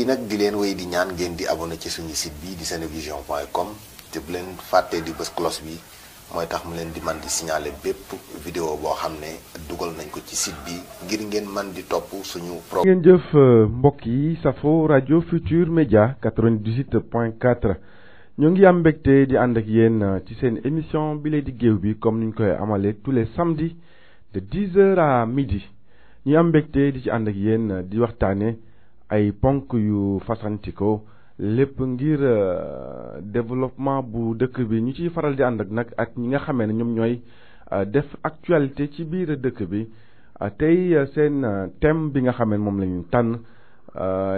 yi nag di leen wéy di ñaan ngeen di abonné ci suñu site bi di senevision.com te bu leen fàttee di bës cloche bi mooy tax mu leen di man di signaler bépp vidéo boo xam ne dugal nañ ko ci site bi ngir ngeen man di topp suñu ngeen jëf mbokk yi safo rajo Futur Média 98.4 ñoo ngi am mbégte di ànd ak yéen ci seen émission bi lay di géew bi comme ni ñu koy amalee tous les samedis de 10h à midi ñu am mbégte di ci ànd ak yéen di waxtaane ay ponk yu fasantikoo lépp ngir développement bu dëkk bi ñu ciy faral di ànd ak nag ak ñi nga xamee ne ñoom ñooy def actualité ci biir dëkk bi tey seen thème bi nga xamee ne moom la ñu tànn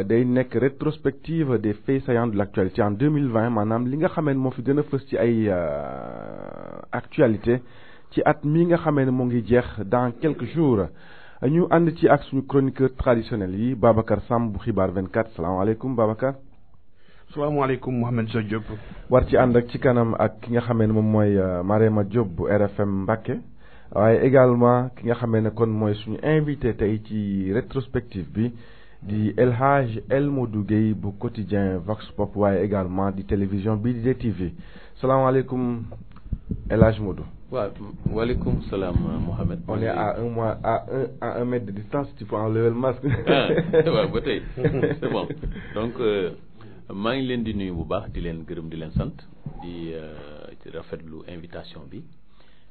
day nekk rétrospective des faits saillants de l'actualité en 2020 maanaam li nga xamee ne moo fi gën a fës ci ay actualité ci at mi nga xamee ne moo ngi jeex dans quelques jours ñu ànd ci ak suñu chroniqueur traditionnel yi Babacar Samb bu xibaar 24 salaamaaleykum Babacar. salaamaaleykum Mouhamed Sow Diop. war ci ànd ak ci kanam ak ki nga xamee ne moom mooy Marema Diop bu RFM Mbacké waaye également ki nga xamee ne kon mooy suñu invité tey ci rétrospective bi di El Hadj El Modou Gueye bu quotidien Vox Pop waaye également di télévision bi di DTV salaamaaleykum El Hadj Modou. waaw waaleykum salaam Mohamed. on est à un mètre de distance tu peux enlever le masque. waaw ba tey c'est bon donc maa ngi leen di nuyu bu baax di leen gërëm di leen sant di rafetlu invitation bi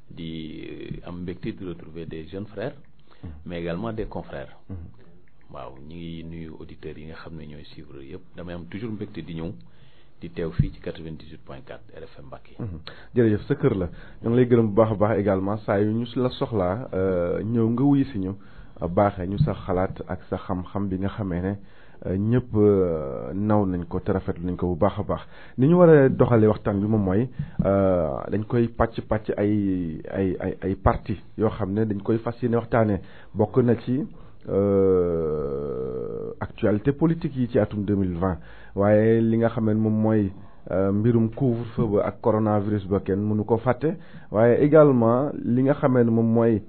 di am mbégte de retrouver des jeunes frères mais également des confrères. waaw ñu ngi nuyu auditeurs yi nga xam ne ñooy suivre yëpp damay am toujours mbégte di ñëw. di teew fii ci 98.4 RFM Mbacké. jërëjëf sa kër la ñoo ngi lay gërëm bu baax a baax également saa yu ñu la soxlaa ñëw nga wuyu si ñu baaxee ñu sa xalaat ak sa xam-xam bi nga xamee ne ñëpp naw nañ ko te rafetlu nañ ko bu baax a baax ni ñu war a doxalee waxtaan bi moom mooy dañ koy pàcc ay parties yoo xam ne dañ koy fas yéene waxtaanee bokk na ci actualité politique yi ci atum 2020 waaye li nga xam ne moom mooy mbirum couvre-feu ba ak coronavirus ba kenn mënu ko fàtte waaye également li nga xam ne moom mooy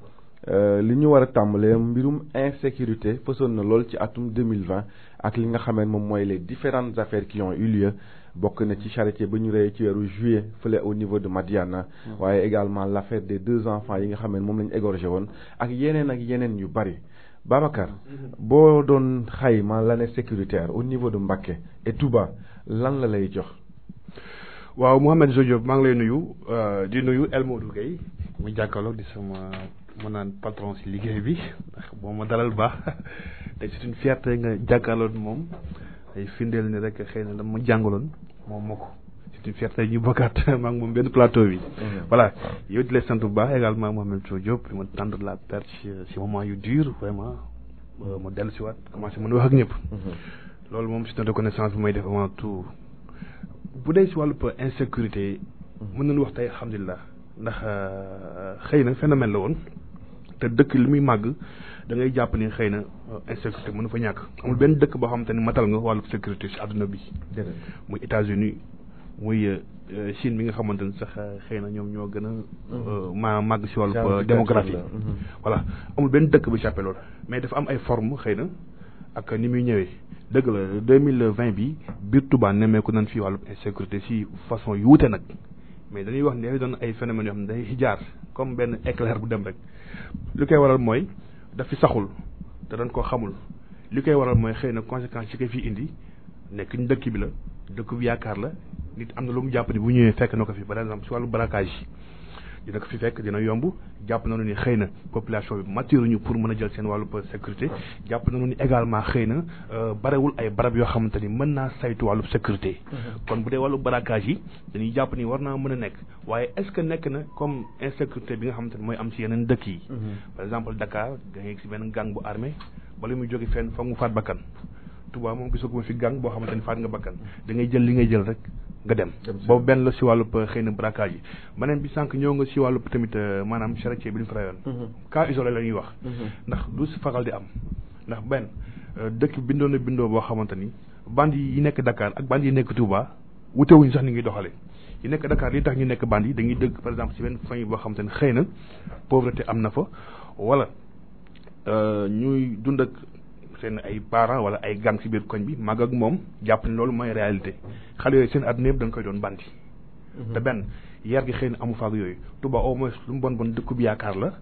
li ñu war a tàmbalee mbirum insécurité fësoon na lool ci atum 2020 ak li nga xam ne moom mooy les différentes affaires qui ont eu lieu bokk na ci charité ba ñu rey ci weeru juillet fële au niveau de Madiana waaye également l'affaire des 2 enfants yi nga xam ne moom la ñu égorgé woon ak yeneen yu bari. Babacar boo doon xayma l'année sécuritaire au niveau de Mbacké et Touba lan la lay jox. waaw Mouhamed Sow Diop maa ngi lay nuyu di nuyu El Modou Gueye mu jàkkaarloo di sama mën naan patron si liggéey bi ndax boo ma dalal baax te c'est une fierté nga jàkkaarloo moom ay firndeel ni rek xëy na dama jàngaloon moom moo ko c'est une fierté ñu bokkaat maa ngi moom benn plateau bi. voilà yow di lay sant bu baax également Mouhamed Sow Diop ma tendre la perche si moment yu dur vraiment ma dellu si waat commencé mën a wax ak ñëpp. loolu moom c'est une reconnaissance bu may def avant tout bu dee si wàllu insécurité mën nañu wax tey alhamdulilah ndax xëy na phénomène la woon te dëkk li muy màgg da ngay jàpp ni xëy na insécurité mënu fa ñàkk amul benn dëkk boo xamante ni matal nga wàllu sécurité si àdduna bi. muy États-Unis muy Chine bi nga xamante ni sax xëy na ñoom ñoo gën a màgg si wàllu démographie. voilà amul benn dëkk bu jàppee loolu mais dafa am ay forme xëy na ak ni muy ñëwee dëgg la 2020 bi biir Touba nemmeeku nañ fi wàllu insécurité si façon yu wuute nag mais dañuy wax ne dafay doon ay phénomènes yoo xam ne day jaar comme benn éclair bu dem rek li koy waral mooy daf fi saxul te dañ koo xamul li koy waral mooy xëy na conséquences yi koy fi indi nekk ñu dëkk bi la dëkk bi yaakaar la nit am na lu mu jàpp ni bu ñëwee fekk na ko fi par exemple si wàllu braquage yi dina ko fi fekk dina yomb jàpp nañu ni xëy na population bi mature ñu pour mën a jël seen wàllu sécurité jàpp nañu ni également xëy na barewul ay barab yoo xamante ni mën naa saytu wàllu sécurité. kon bu dee wàllu braquage yi dañuy jàpp ni war naa mën a nekk waaye est-ce que nekk na comme insécurité bi nga xamante ni mooy am si yeneen dëkk yi. par exemple Dakar da ngay gis benn gang bu armé bala muy jóge fenn foog mu faat bakkan Touba moom gisaguma fi gang boo xamante ni faat nga bakkan da ngay jël li ngay jël rek. nga dem boobu benn la si wàllu xëy na braquage yi beneen bi sànq ñëw nga si wàllu tamit maanaam charretier bi ñu fa rayoon cas isolé la ñuy wax ndax du si faral di am ndax benn dëkk bindoo na bindoo boo xamante ni bandi yi nekk Dakar ak bandi yi nekk Touba wutewuñu sax ni ngi doxale yi nekk Dakar li tax ñu nekk bandi dañuy dëgg par exemple si benn famille boo xamante ni xëy na pauvreté am na fa wala ñuy dund ak seen ay parents wala ay gang ci biir koñ bi màgg ak moom jàpp ne loolu mooy réalité xale yooyu seen àdduna yëpp dañ koy doon bandi te benn yar gi xëy na amu faak yooyu Touba au moins lu mu bon dëkku bi yaakaar la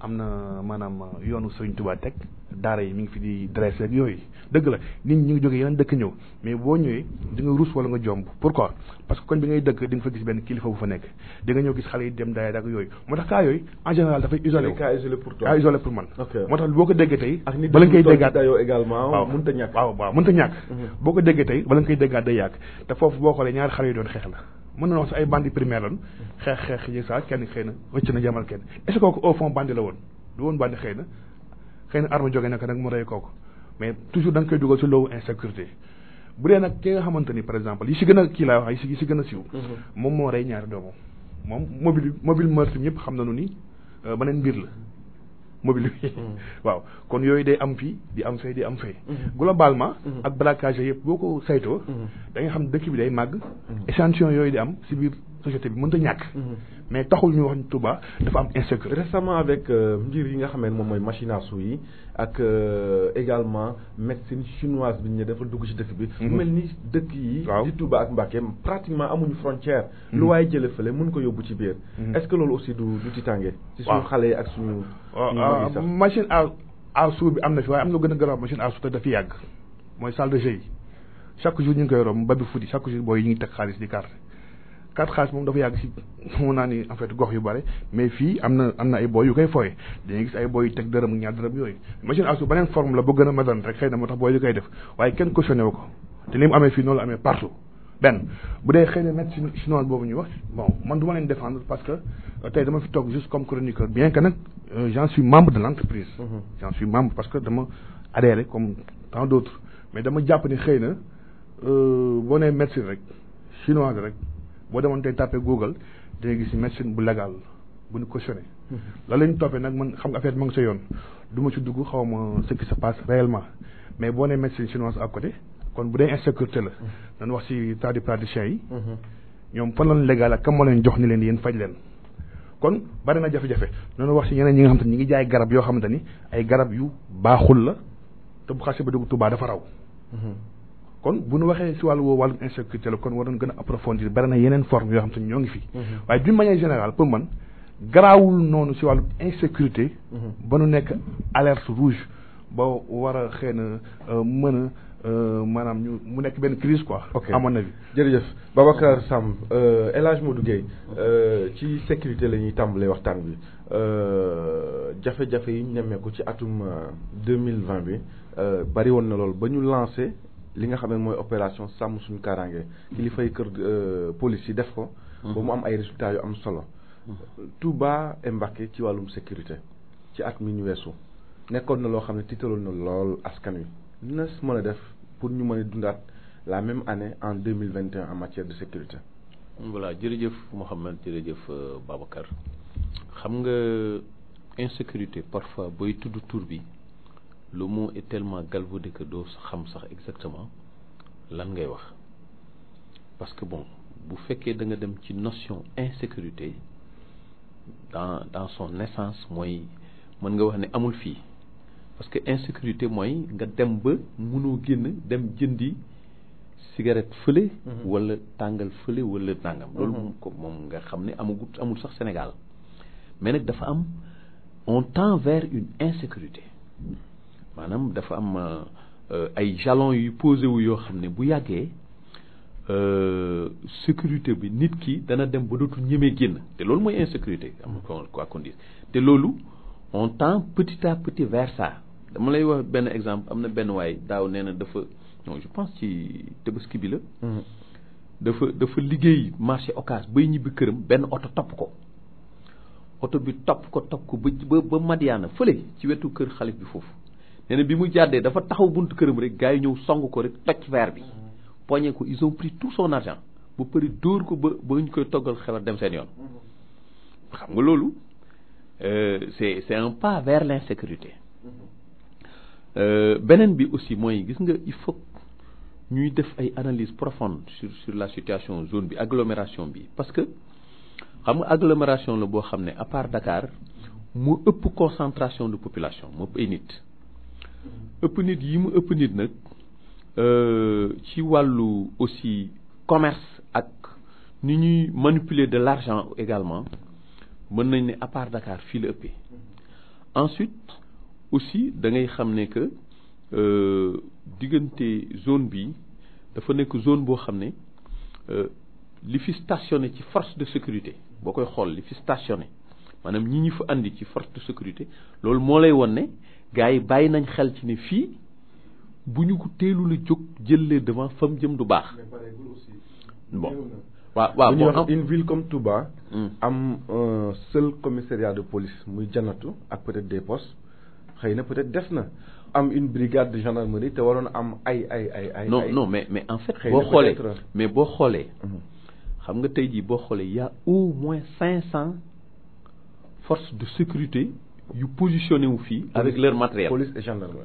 am na maanaam yoonu Sëriñ Touba teg daara yi mi ngi fi di dressé ak yooyu dëgg la nit ñi ñu ngi jógee yeneen dëkk ñëw mais boo ñëwee di nga rus wala nga jomb pourquoi parce que koñ bi ngay dëkk di nga fa gis benn kilifa bu fa nekk di nga ñëw gis xale yi dem daay ak yooyu moo tax cas yooyu en général dafay isolé cas isolé pour toi cas isolé pour man moo tax boo ko déggee tey ak nit bala nga koy déggaat dayoo également waaw mënta ñàkk waaw mënta ñàkk boo ko déggee tey bala nga koy déggaat day yàgg te foofu boo xoolee ñaari xale yi doon xeex la mën na wax si ay bandi primaire lan xeex yi saa kenn xëy na wëcc na jamal kenn est-ce que kooku au fond bandi la woon du woon bandi xëy na arme jóge naka nag mu rey kooku mais toujours da nga koy dugal si lowu insécurité bu dee nag ki nga xamante ni par exemple yi si gën a kii laa wax yi si gën a siiw moom moo rey ñaari doomam moom mobile meurtre ñëpp xam nañu ni beneen mbir la mobile bi waaw kon yooyu day am fii di am fee di am fee globalement ak braquage yëpp boo ko saytoo da nga xam dëkk bi day màgg échantillon yooyu di am si biir société bi mënta ñàkk mais taxul ñu wax ni Touba dafa am insécurité récemment avec mbir yi nga xam ne moom mooy machine à sous yi ak également médecine chinoise bi ñu ne dafa dugg ci dëkk bi mu mel ni dëkk yi di Touba ak Mbacké pratiquement amuñu frontière lu waaye jële fële mun ko yóbbu ci biir est-ce que loolu aussi du tiitaange ci suñu xale yi ak suñu machine à sous bi am na fi waaye am na gën a garaaw machine à sous te dafi yàgg mooy salle de jeu yi chaque jour ñu ngi koy romb babi foot yi chaque jour booy yi ngi teg xaalis di carte xaalis moom dafa yàgg si mun naa ni en fait gox yu bare mais fii am na ay booy yu koy fooye dañuy gis ay booy yu teg dërëm ak ñaar dërëm yooyu machine à sous beneen forme la bu gën a moderne rek xëy na moo tax booy yu koy def waaye kenn cautionné wu ko te li mu amee fii noonu la amee partout benn bu dee xëy na médecine chinoise boobu ñu wax bon man du ma leen défendre parce que tey dama fi toog juste comme chroniqueur bien que nag j'en suis membre de l'entreprise j'en suis membre parce que dama adhéré comme tant d'autres mais dama jàpp ni xëy na boo nee médecine rek chinoise rek boo demoon tey tapé Google dangay gis médecine bu légal bu ñu cautionné la la ñu toppee nag man xam nga affaire ma ngi sa yoon du ma ci dugg xaw ma ce qui se passe réellement mais boo nee médecine chinoise à côté kon bu dee insécurité la dañu wax ci tradipraticiens yi ñoom fan lañ légal ak kam moo leen jox ni leen yéen faj leen kon bari na jafe-jafe dañu wax ci ñeneen ñi nga xam te ñi ngi jaay garab yoo xamante ni ay garab yu baaxul la te bu xasee ba dugg Touba dafa raw kon bu ñu waxee si wàllu insécurité la kon war nañ gën a approfondir bari na yeneen forme yoo xam te ñoo ngi fi waaye d'une manière générale pour man garaawul noonu si wàllu insécurité ba nu nekk alerte rouge ba war a xëy na mën a maanaam ñu mu nekk benn crise quoi à mon avis jërëjëf Babacar Samb El Hadj Modou Gueye ci sécurité la ñuy tàmbalee waxtaan bi jafe-jafe yi ñu nemmeeku ci atum 2020 bi bari woon na lool ba ñu lancé li nga xam ne mooy opération sàmm suñu kaaraange kilifay kër police yi def ko ba mu am ay résultats yu am solo Touba et Mbacké ci wàllum sécurité ci at mi ñu weesu nekkoon na loo xam ne tiitaloon na lool askan wi dina mën a def pour ñu mën a dundaat la même année en 2021 en matière de sécurité. voilà jërëjëf Mouhamed jërëjëf Babacar xam nga insécurité parfois booy tudd tur bi le mot est tellement galvaudé que doo xam sax exactement lan ngay wax parce que bon bu fekkee da nga dem ci notion insécurité dans son essence mooy mën nga wax ne amul fii parce que insécurité mooy nga dem ba mënoo génn dem jëndi cigarette fële wala tàngal fële wala nangam loolu moom nga xam ne amul sax Sénégal mais nag dafa am on tend vers une insécurité maanaam dafa am ay jalons yu posé wu yoo xam ne bu yàggee sécurité bi nit ki dana dem ba dootul ñemee génn te loolu mooy insécurité am quoi qu'on dise te loolu on tend petit à petit vers ça dama lay wax benn exemple am na benn waay daaw nee na dafa non je pense ci Tabaski bi la dafa liggéey marché Ocass bay ñibbi këram benn oto topp ko oto bi topp ko ba Madiana fële ci wetu kër xalif bi foofu nee na bi mu jàddee dafa taxaw buntu këram rek gars yi ñëw song ko rek toj verre bi poñe ko ils ont pris tout son argent ba përi dóor ko ba ñu koy toggal xewar dem seen yoon xam nga loolu c'est un pas vers l'insécurité beneen bi aussi mooy gis nga il faut ñuy def ay analyse profonde sur la situation zone bi agglomération bi parce que xam nga agglomération la boo xam ne à part Dakar mu ëpp concentration de population mu ëpp ay nit ëpp nit yi mu ëpp nit nag ci wàllu aussi commerce ak ni ñuy manipuler de l'argent également mën nañ ne à part Dakar fii la ëppee. Ensuite aussi da ngay xam ne que diggante zone bi dafa nekk zone boo xam ne li fi stationné ci force de sécurité boo koy xool li fi stationné maanaam ñi fa andi ci force de sécurité loolu moo lay won ne gars yi bàyyi nañ xel ci ne fii bu ñu ko teelu la jóg jëlee devant fa mu jëm du baax. bon waaw bu ñuy wax une ville comme Touba. am un seul commissariat de police muy Janatu ak peut-être des postes xëy na peut-être des na am une brigade de gendarmerie te waroon am ay. non mais en fait. boo xoolee xam nga tey jii boo xoolee y a au moins 500 forces de sécurité yu positionné wu fii avec leur matériel.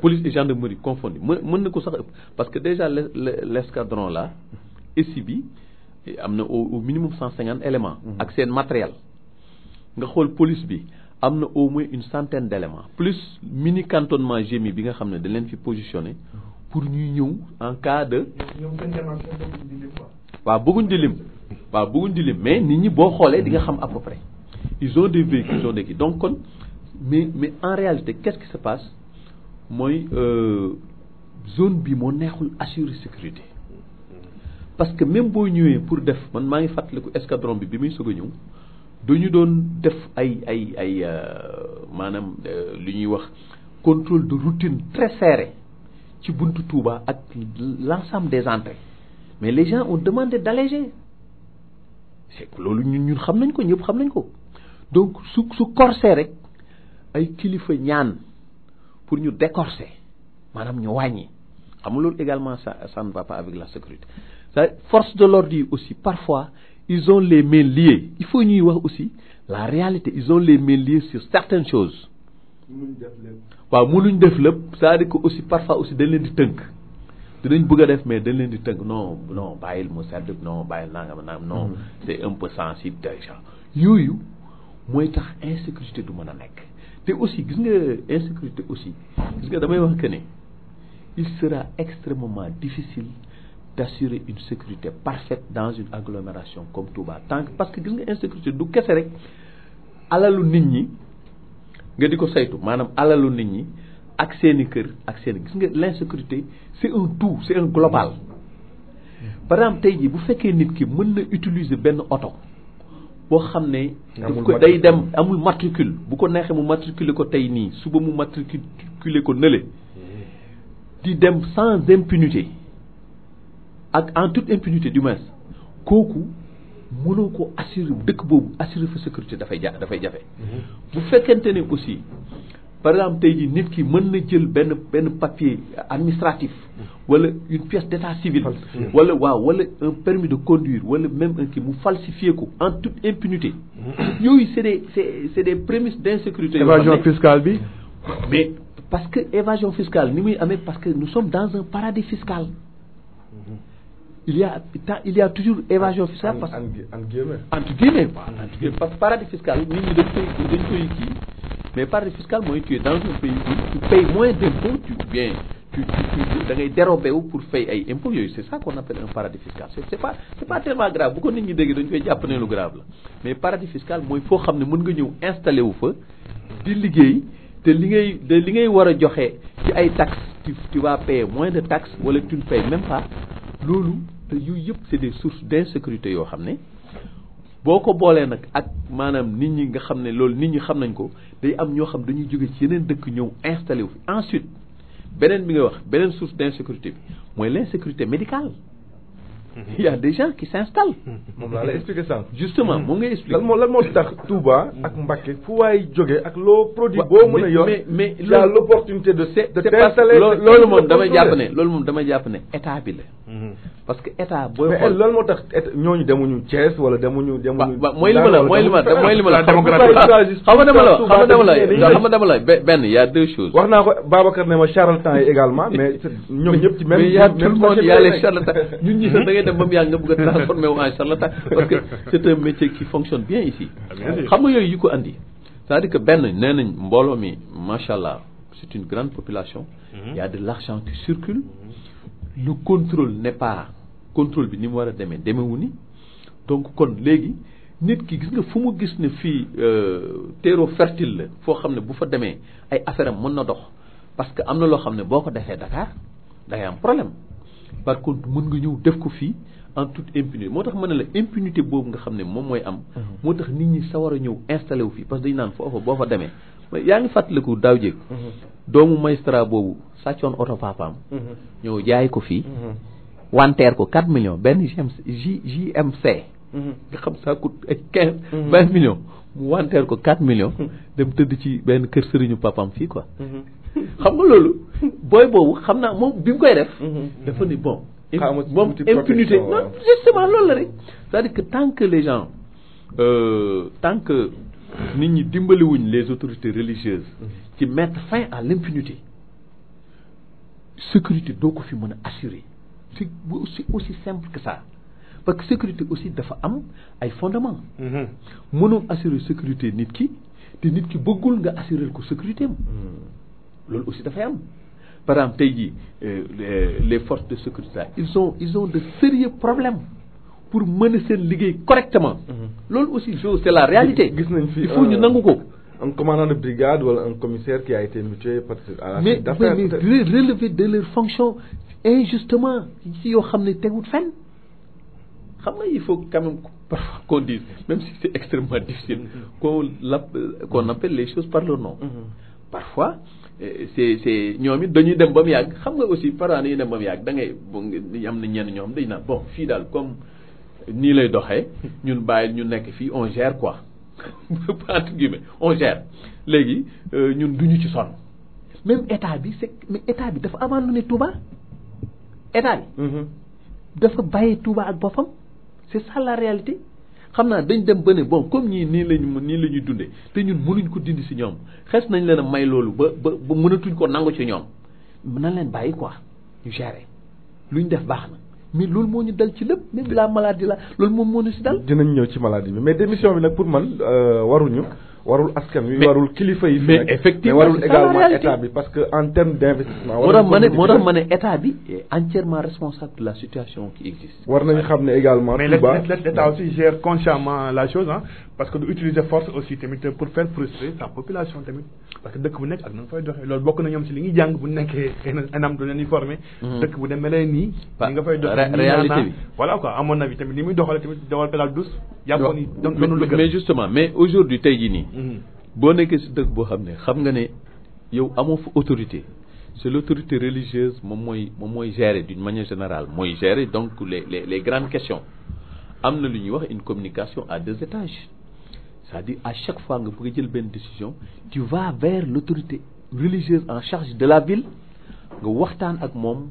police et gendarmerie confondu mën na ko sax ëpp parce que déjà l'escadron là ici bi am na au minimum 150 éléments. ak seen matériel. nga xool police bi am na au moins une centaine d'éléments plus mini cantonnement GMI bi nga xam ne dañ leen fi positionné pour ñuy ñëw en cas de. waaw bëgguñ di lim mais nit ñi boo xoolee di nga xam à peu près ils ont des véhicules ils ont des kii donc kon mais en réalité qu'est-ce qui se passe mooy zone bi moo neexul assurer sécurité parce que même boo ñëwee pour def man maa ngi fàttaliku escadron bi muy soog a ñëw dañu doon def ay maanaam lu ñuy wax contrôle de routine très serré ci buntu Touba ak l'ensemble des entrées mais les gens ont demandé d'alléger c'est que loolu ñun xam nañ ko ñëpp xam nañ ko donc su corsé rek ay kilifa ñaan pour ñu décorser maanaam ñu wàññi xam nga loolu également ça ne va pas avec la sécurité ça force de l'ordre yi aussi parfois ils ont les mains liées il faut ñuy wax aussi la réalité ils ont les mains liées sur certaines choses waaw mënuñ def lépp c'est-à-dire que aussi parfois aussi dañ leen di tënk dinañ bëgg a def mais dañ leen di tënk non bàyyil mu sedd non bàyyil nangam non c'est un peu sensible déjà yooyu mooy tax insécurité du mën a nekk te aussi gis nga insécurité aussi gis nga damay wax que ne il sera extrêmement difficile d'assurer une sécurité parfaite dans une agglomération comme Touba tant que parce que gis nga insécurité du kese rek alalu nit ñi nga di ko saytu maanaam alalu nit ñi ak seeni kër ak seeni gis nga l'insécurité c'est un tout c'est un global par exemple tey jii bu fekkee nit ki mën na utiliser benn oto boo xam ne daf ko day dem amul matricule bu ko neexee mu matriculer ko tey nii suba mu matriculer ko nële di dem sans impunité ak en toute impunité du moins kooku mënoo ko assurer dëkk boobu assurer fa sécurité dafay jafe bu fekkente ne aussi par exemple tey jii nit ki mën na jël benn papier administratif wala une pièce d'état civil wala un permis de conduire wala même un kii mu falsifier ko en toute impunité yooyu c'est des prémices d'insécurité évasion fiscale bi mais parce que évasion fiscale ni muy amee parce que nous sommes dans un paradis fiscal il y a toujours évasion fiscale parce que entre guillemets parce que paradis fiscal nit ñi dañ koy kii mais paradis fiscal mooy tu es dans un pays où tu payes moins d'impôts tu da ngay dérober wu pour fay ay impôts yooyu c'est ça qu'on appelle un paradis fiscal c'est pas tellement grave bu ko nit ñi dégg dañ koy jàpp ne lu grave la mais paradis fiscal mooy foo xam ne mën nga ñëw installé wu fa di liggéey te li ngay war a joxe ci ay taxes tu vas payer moins de taxes wala tu ne payes même pas loolu yooyu yëpp c'est des sources d'insécurité yoo xam ne boo ko boolee nag ak maanaam nit ñi nga xam ne loolu nit ñi xam nañ ko day am ñoo xam dañuy jóge ci yeneen dëkk ñëw installé wu fi ensuite beneen bi nga wax beneen source d'insécurité bi mooy l'insécurité médicale il y a des gens qui s'installent. moom laa lay expliquer sànq. justement moom ngay expliquer. lan moo tax Touba ak Mbacké fu waay jógee ak loo produit boo mën a yor mais il y a l'opportunité de t'installer loolu moom damay jàpp ne état bi la. parce que état booy xool lan moo tax ñooñu demuñu Thiès wala demuñu. mooy li ma la xam nga dama la benn y a deux choses. wax naa ko Babacar ne ma charlatan yi également mais ñoom ñëpp ci même. mais y a tout le monde y a les charlatans ñun ñi sax da ngay dem ba mu yàgg nga bëgg a transformer wu en charlatan parce que c'est un métier qui fonctionne bien ici. xam nga yooyu yu ko andi c'est-à-dire que benn nee nañ mbooloo mi macha allah c'est une grande population. Il y a de l'argent qui circule. Le contrôle n'est pas contrôle bi ni mu war a demee demewu ni donc kon léegi nit ki gis nga fu mu gis ne fii terreau fertile la foo xam ne bu fa demee ay affaire am mën na dox parce que am na loo xam ne boo ko defee Dakar da ngay am problème par contre mën nga ñëw def ko fii en toute impunité moo tax ma ne la impunité boobu nga xam ne moom mooy am. moo tax nit ñi sawar a ñëw installé wu fii parce que dañu naan foofa boo fa demee yaa ngi fàttaliku daaw jéeg. doomu magistrat boobu sàccoon oto papaam. ñëw jaay ko fii. wanteer ko 4 millions benn JMC. nga xam ça coûte ay 20 millions. mu wanteer ko 4 millions. dem tëdd ci benn kër sëriñu papaam fii quoi. xam nga loolu booy boobu xam naa moom bi mu koy def. dafa ni bon. moom impunité non justement loolu la rek c'est-à-dire que tant que les gens tant que nit ñi dimbaliwuñ les autorités religieuses ci mettre fin à l'impunité sécurité doo ko fi mën a assurer c'est aussi simple que ça parce que sécurité aussi dafa am ay fondement mënoo assurer sécurité nit ki te nit ki bëggul nga assurer ko sécurité am loolu aussi dafay am par exemple tey jii les forces de sécurité ils ont de sérieux problèmes pour mener seen liggéey correctement. loolu aussi c'est la réalité. gis nañ fi il faut ñu nangu ko. un commandant de brigade wala un commissaire qui a été muté parce que à la mais suite d'affaires relever de leur fonction injustement ci yoo xam ne tegut fenn xam nga il faut quand même parfois qu'on dise même si c'est extrêmement difficile qu'on appelle les choses par leur nom. parfois c'est ñoom it dañuy dem ba mu yàgg xam nga aussi parents dañuy dem ba mu yàgg da ngay am na ñenn ñoom dañ naan bon fii daal comme nii lay doxee ñun bàyyi ñu nekk fii on gère quoi entre guillemets on gère léegi ñun duñu ci sonn même état bi mais état bi dafa abandonné Touba état bi dafa bàyyi Touba ak boppam c'est ça la réalité xam naa dañ dem ba ne bon comme ñii nii la ñuy dundee te ñun mënuñ ko dindi si ñoom xes nañ leen a may loolu ba mënatuñ ko nangu ci ñoom na leen bàyyi quoi ñu gérer luñ def baax na mais loolu moo ñu dal ci lépp même la maladie la loolu moom moo ñu si dal. dinañ ñëw ci maladie bi mais démission bi nag pour man warul askan wi warul kilifa yi. mais effectivement mais warul également état bi parce que en termes d'investissement. moo tax ma ne état bi est entièrement responsable de la situation qui existe. war nañu xam ne également. mais l'État aussi gère consciemment la chose parce que du utiliser force aussi tamit pour faire frustrer sa population tamit parce que dëkk bu nekk ak na nga fay doxee loolu bokk na ñoom si li ñuy jàng bu nekkee anam du leen formé. dëkk bu demee nii. li nga fay doxee réalité bi voilà quoi à mon avis tamit li muy doxalee tamit dawal pédale douce. jàppoon ni mais justement mais aujourd'hui tey jii nii. boo nekkee si dëkk boo xam ne xam nga ne yow amoo fa autorité c'est l'autorité religieuse moom mooy gérer d'une manière générale mooy gérer donc les grandes questions am na lu ñuy wax une communication à 2 étages c'est-à-dire à chaque fois nga bëgg a jël benn décision tu vas vers l'autorité religieuse en charge de la ville nga waxtaan ak moom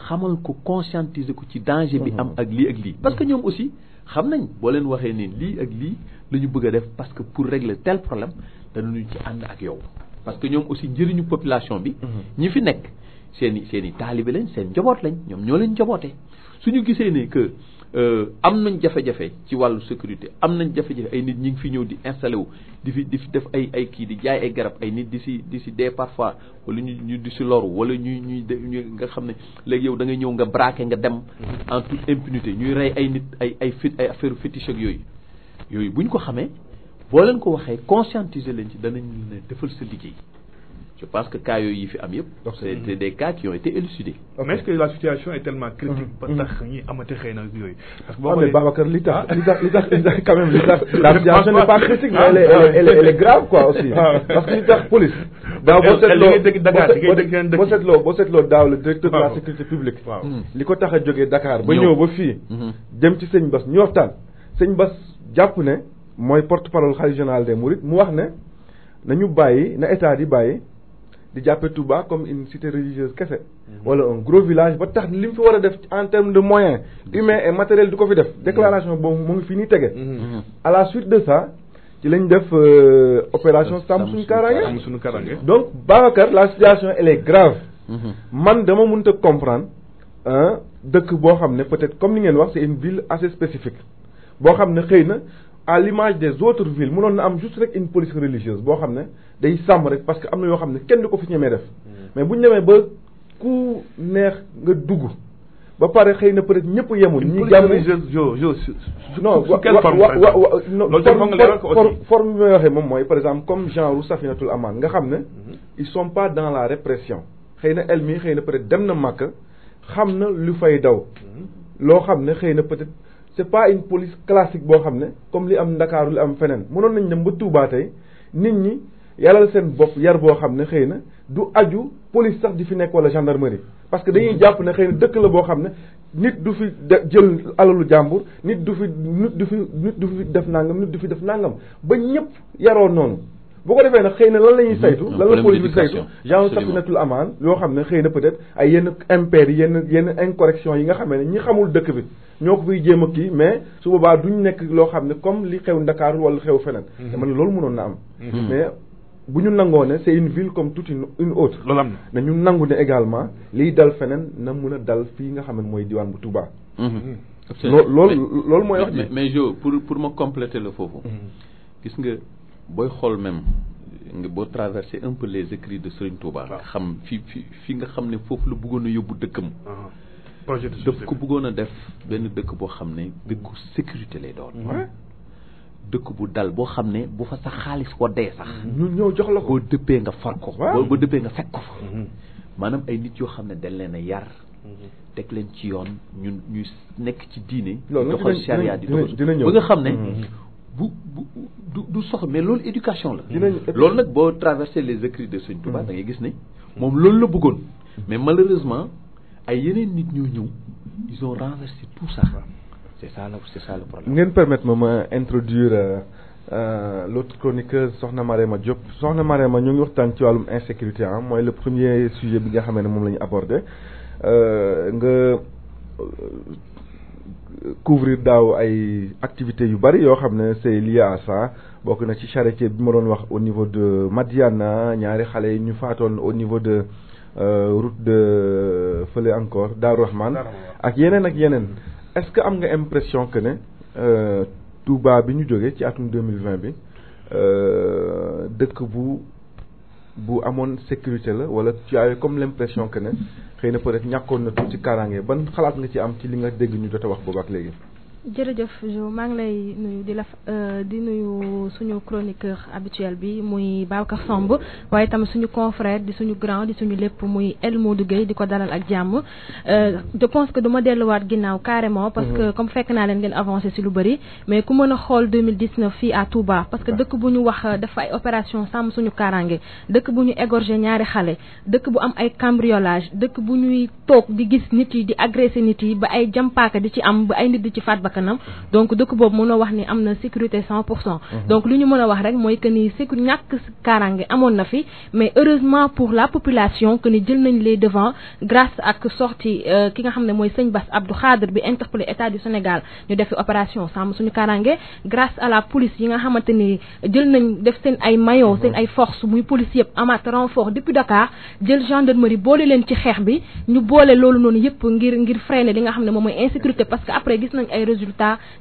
xamal ko conscientiser ko ci danger bi am ak lii parce que ñoom aussi xam nañ boo leen waxee ne lii ak lii la ñu bëgg a def parce que pour régler tel problème danañu ci ànd ak yow parce que ñoom aussi njëriñu population bi ñi fi nekk seen i taalibe lañ seen njaboot lañ ñoom ñoo leen njabootee suñu gisee ne que am nañ jafe-jafe ci wàllu sécurité am nañ jafe-jafe ay nit ñi ngi fi ñëw di installé wu di fi def ay kii di jaay ay garab ay nit di si dee parfois wala ñu di si loru wala ñuy nga xam ne léegi yow da ngay ñëw nga braqué nga dem en toute impunité ñuy rey ay nit ay affaire fétiche ak yooyu bu ñu ko xamee boo leen ko waxee conscientiser leen ci danañ leen defal sa liggéey je pense que cas yooyu yi fi am yëpp c'est des cas qui ont été élucidés. mais est-ce que la situation est tellement critique ba tax ñi amati xëy na yooyu parce que boo xoolee Babacar li tax quand même la situation n'est pas critique mais elle est grave quoi aussi parce que li tax police daaw boo seetloo daaw le directeur de la sécurité publique li ko tax a jógee Dakar ba ñëw ba fii dem ci sëñ Bass ñu waxtaan sëñ Bass jàpp ne mooy porte-parole khalife général des Mourides mu wax ne nañu bàyyi na état di bàyyi di jàppe Touba comme une cité religieuse kese wala un gros village ba tax li mu fi war a def en termes de moyens humains et matériels du ko fi def déclaration boobu mu ngi fi ni tege à la suite de ça ci lañ def opération sàmm suñu kaaraange donc Babacar la situation elle est grave man dama mënta comprendre dëkk boo xam ne peut-être comme ni ngeen wax c'est une ville assez spécifique boo xam ne xëy na à l'image des autres villes mënoon na am juste rek une police religieuse boo xam ne day sàmm rek parce que am na yoo xam ne kenn du ko fi ñemee def mais bu ñu demee ba ku neex nga dugg ba pare xëy na peut-être ñëpp yemul ñi gàmm non forme bi may waxee moom mooy par exemple comme genre Safinatul Aman nga xam ne ils sont pas dans la répression xëy na el mi xëy na peut-être dem na Màkka xam na lu fay daw loo xam ne xëy na peut-être c'est pas une police classique boo xam ne comme li am Ndakaaru li am feneen mënoon nañ dem ba Touba tey nit ñi yàllal seen bopp yar boo xam ne xëy na du aju police sax di fi nekk wala gendarmerie parce que dañuy jàpp ne xëy na dëkk la boo xam ne nit du fi jël alalu jàmbur nit du fi def nangam nit du fi def nangam ba ñëpp yaroo noonu bu ko defee nag xëy na lan la ñuy saytu lan la police bi saytu genre Safinatul Aman yoo xam ne xëy na peut-être ay yenn impair yi yenn incorrection yi nga xam ne ñi xamul dëkk bi ñoo ko fiy jéem a kii mais su boobaa duñ nekk loo xam ne comme li xew Ndakaaru wala xew feneen te man loolu mënoon na am mais bu ñu nangoo ne c'est une ville comme toute une autre loolu am na ñu nangu ne également liy dal feneen na mën a dal fii nga xam ne mooy diwaan bu Touba loolu mooy wax ji mais Jo pour ma compléter la foofu gis nga booy xool même nga boo traverser un peu les écrits de Serigne Touba nga xam fi nga xam ne foofu la bëggoon a yóbbu dëkkam projet de daf ko bëggoon a def benn dëkk boo xam ne dëkku sécurité lay doon dëkk bu dal boo xam ne bu fa sa xaalis waddee sax ñu ñëw jox la ko boo dëppee nga far ko boo dëppee nga fekk ko fa maanaam ay nit yoo xam ne dañ leen a yar teg leen ci yoon ñuy nekk ci diine doxal charia di doxal ba nga xam ne du soxla mais loolu éducation la loolu nag boo traversé les écrits de Serigne Touba da ngay gis ne moom loolu la bëggoon mais malheureusement ay yeneen nit ñoo ñëw ils ont renversé tout ça c'est ça le problème. ngeen permettre ma introduire l'autre chroniqueuse Soxna Marema Diop Soxna Marema ñu ngi waxtaan ci wàllum insécurité mooy le premier sujet bi nga xamee ne moom la ñu abordé nga couvrir daaw ay activités yu bari yoo xam ne c'est lié à ça bokk na ci charretier bi ma doon wax au niveau de Madiana ñaari xale yi ñu faatoon au niveau de route de fële encore Darou Rahman ak yeneen est-ce que am nga impression que ne Touba bi ñu jógee ci atum 2020 bi dëkk bu amoon sécurité la wala tu as comme l'impression que ne xëy na peut-être ñàkkoon na tuuti kaaraange ban xalaat nga ci am ci li nga dégg ñu jot a wax boobu ak léegi. jërëjëf Jo maa ngi lay nuyu di nuyu suñu chroniqueur habituel bi muy Babacar Samb waaye tam suñu confrère di suñu grand di suñu lépp muy El Modou Gueye di ko dalal ak jàmm je pense que duma delluwaat ginnaaw carrément parce que comme fekk naa leen ngeen avancé ci lu bëri mais ku mën a xool 2019 fii à Touba parce que dëkk bu ñu wax dafa ay opération sàmm suñu kaaraange dëkk bu ñu égorger ñaari xale dëkk bu am ay cambriolage dëkk bu ñuy toog di gis nit yi di agresser nit yi ba ay jàmpaaka di ci am ba ay nit di ci faat kanam donc dëkk boobu mën a wax ni am na sécurité 100% donc li ñu mën a wax rek mooy que ni ñàkk kaaraange amoon na fi mais heureusement pour la population que ni jël nañ les devants grâce ak sortie ki nga xam ne mooy sëñ Bass Abdou Khadre bi interpellé état du Sénégal ñu defi opération sàmm suñu kaaraange grâce à la police yi nga xamante ni jël nañ def seen ay maillot seen ay force muy police yëpp amaat renfort depuis Dakar jël gendarmerie boole leen ci xeex bi ñu boole loolu noonu yëpp ngir freiner li nga xam ne moom mooy insécurité parce que après gis nañ ay résultats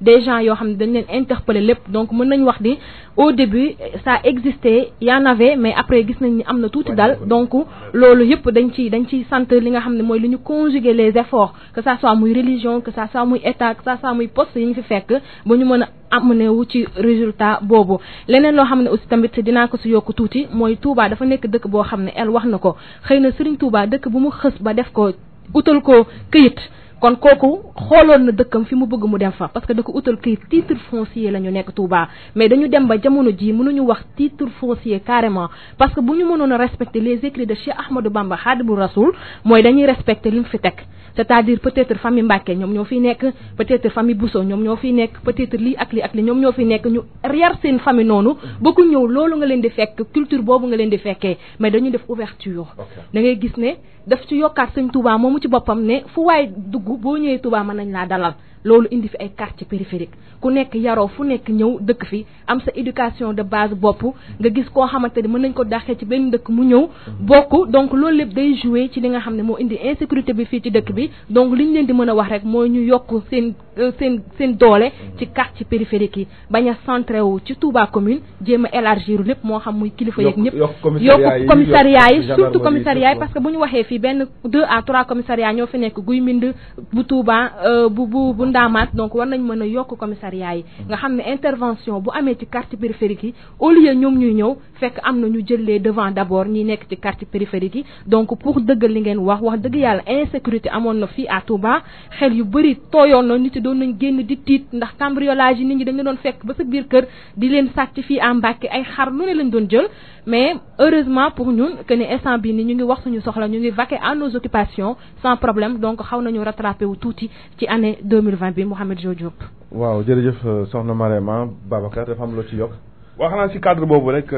des gens yoo xam ne dañ leen interpeller lépp donc mën nañ wax ni au début ça existait y en avait mais après gis nañ ni am na tuuti dal donc loolu yëpp dañ ciy sant li nga xam ne mooy li ñu conjuguer les efforts que ça soit muy religion que ça soit muy état que ça soit muy poste yi ñu fi fekk ba ñu mën a amené wu ci résultat boobu leneen loo xam ne aussi tamit dinaa ko si yokk tuuti mooy Touba dafa nekk dëkk boo xam ne el wax na ko xëy na Serigne Touba dëkk bu mu xës ba def ko utal ko këyit kon kooku xooloon na dëkkam fi mu bëgg mu dem fa parce que da ko utal këyit titre foncier la ñu nekk Touba mais dañu dem ba jamono ji mënuñu wax titre foncier carrément parce que bu ñu mënoon a respecter les écrits de Cheikh Ahmadou Bamba Khadimou Rassoul mooy dañuy respecter li mu fi teg c'est-à-dire peut-être famille Mbacké ñoom ñoo fiy nekk peut-être famille Bousso ñoom ñoo fiy nekk peut-être lii ak lii ñoom ñoo fiy nekk ñu yar seen famille noonu ba ku ñëw loolu nga leen di fekk culture boobu nga leen di fekkee mais dañuy def ouverture da ngay gis ne daf ci yokkaat sëñ Touba moomu ci boppam ne fu waay dugg boo ñëwee Touba mën nañ laa dalal loolu indi fi ay quartier périphérique ku nekk yaroo fu nekk ñëw dëkk fi am sa éducation de base bopp nga gis koo xamante ni mën nañ ko dàqee ci benn dëkk mu ñëw bokk donc loolu lépp day jouer ci li nga xam ne moo indi insécurité bi fii ci dëkk bi donc li ñu leen di mën a wax rek mooy ñu yokk seen seen doole ci quartier périphérique yi bañ a centré wu ci Touba commune jéem a élargir lépp moo xam muy kilifa yeeg ñëpp yokk commissariat yi surtout commissariat yi parce que bu ñu waxee fii benn 2 à 3 commissariat ñoo fi nekk Guy Mbind bu Touba bu Ndaamaat donc war nañ mën a yokk commissariat yi nga xam ne intervention bu amee ci quartier périphérique yi au lieu ñoom ñuy ñëw fekk am na ñu jëlee devant d'abord ñi nekk ci quartier périphérique yi donc pour dëggal li ngeen wax dëgg yàlla insécurité amoon na fii à Touba xel yu bëri tooyoon na nit yi doon nañ génn di tiit ndax cambriolage yi nit ñi dañu doon fekk ba sa biir kër di leen sàcc fii à Mbacké ay xar lu ne lañ doon jël mais heureusement pour ñun que ni instant bi ni ñu ngi wax suñu soxla ñu ngi vaquer à nos occupations sans problème donc xaw nañu rattrapé wu tuuti ci année 2020 bi Mouhamed Jo Diop. waaw jërëjëf soxna Marema Babacar dafa am loo ci yokk. wax naa si cadre boobu rek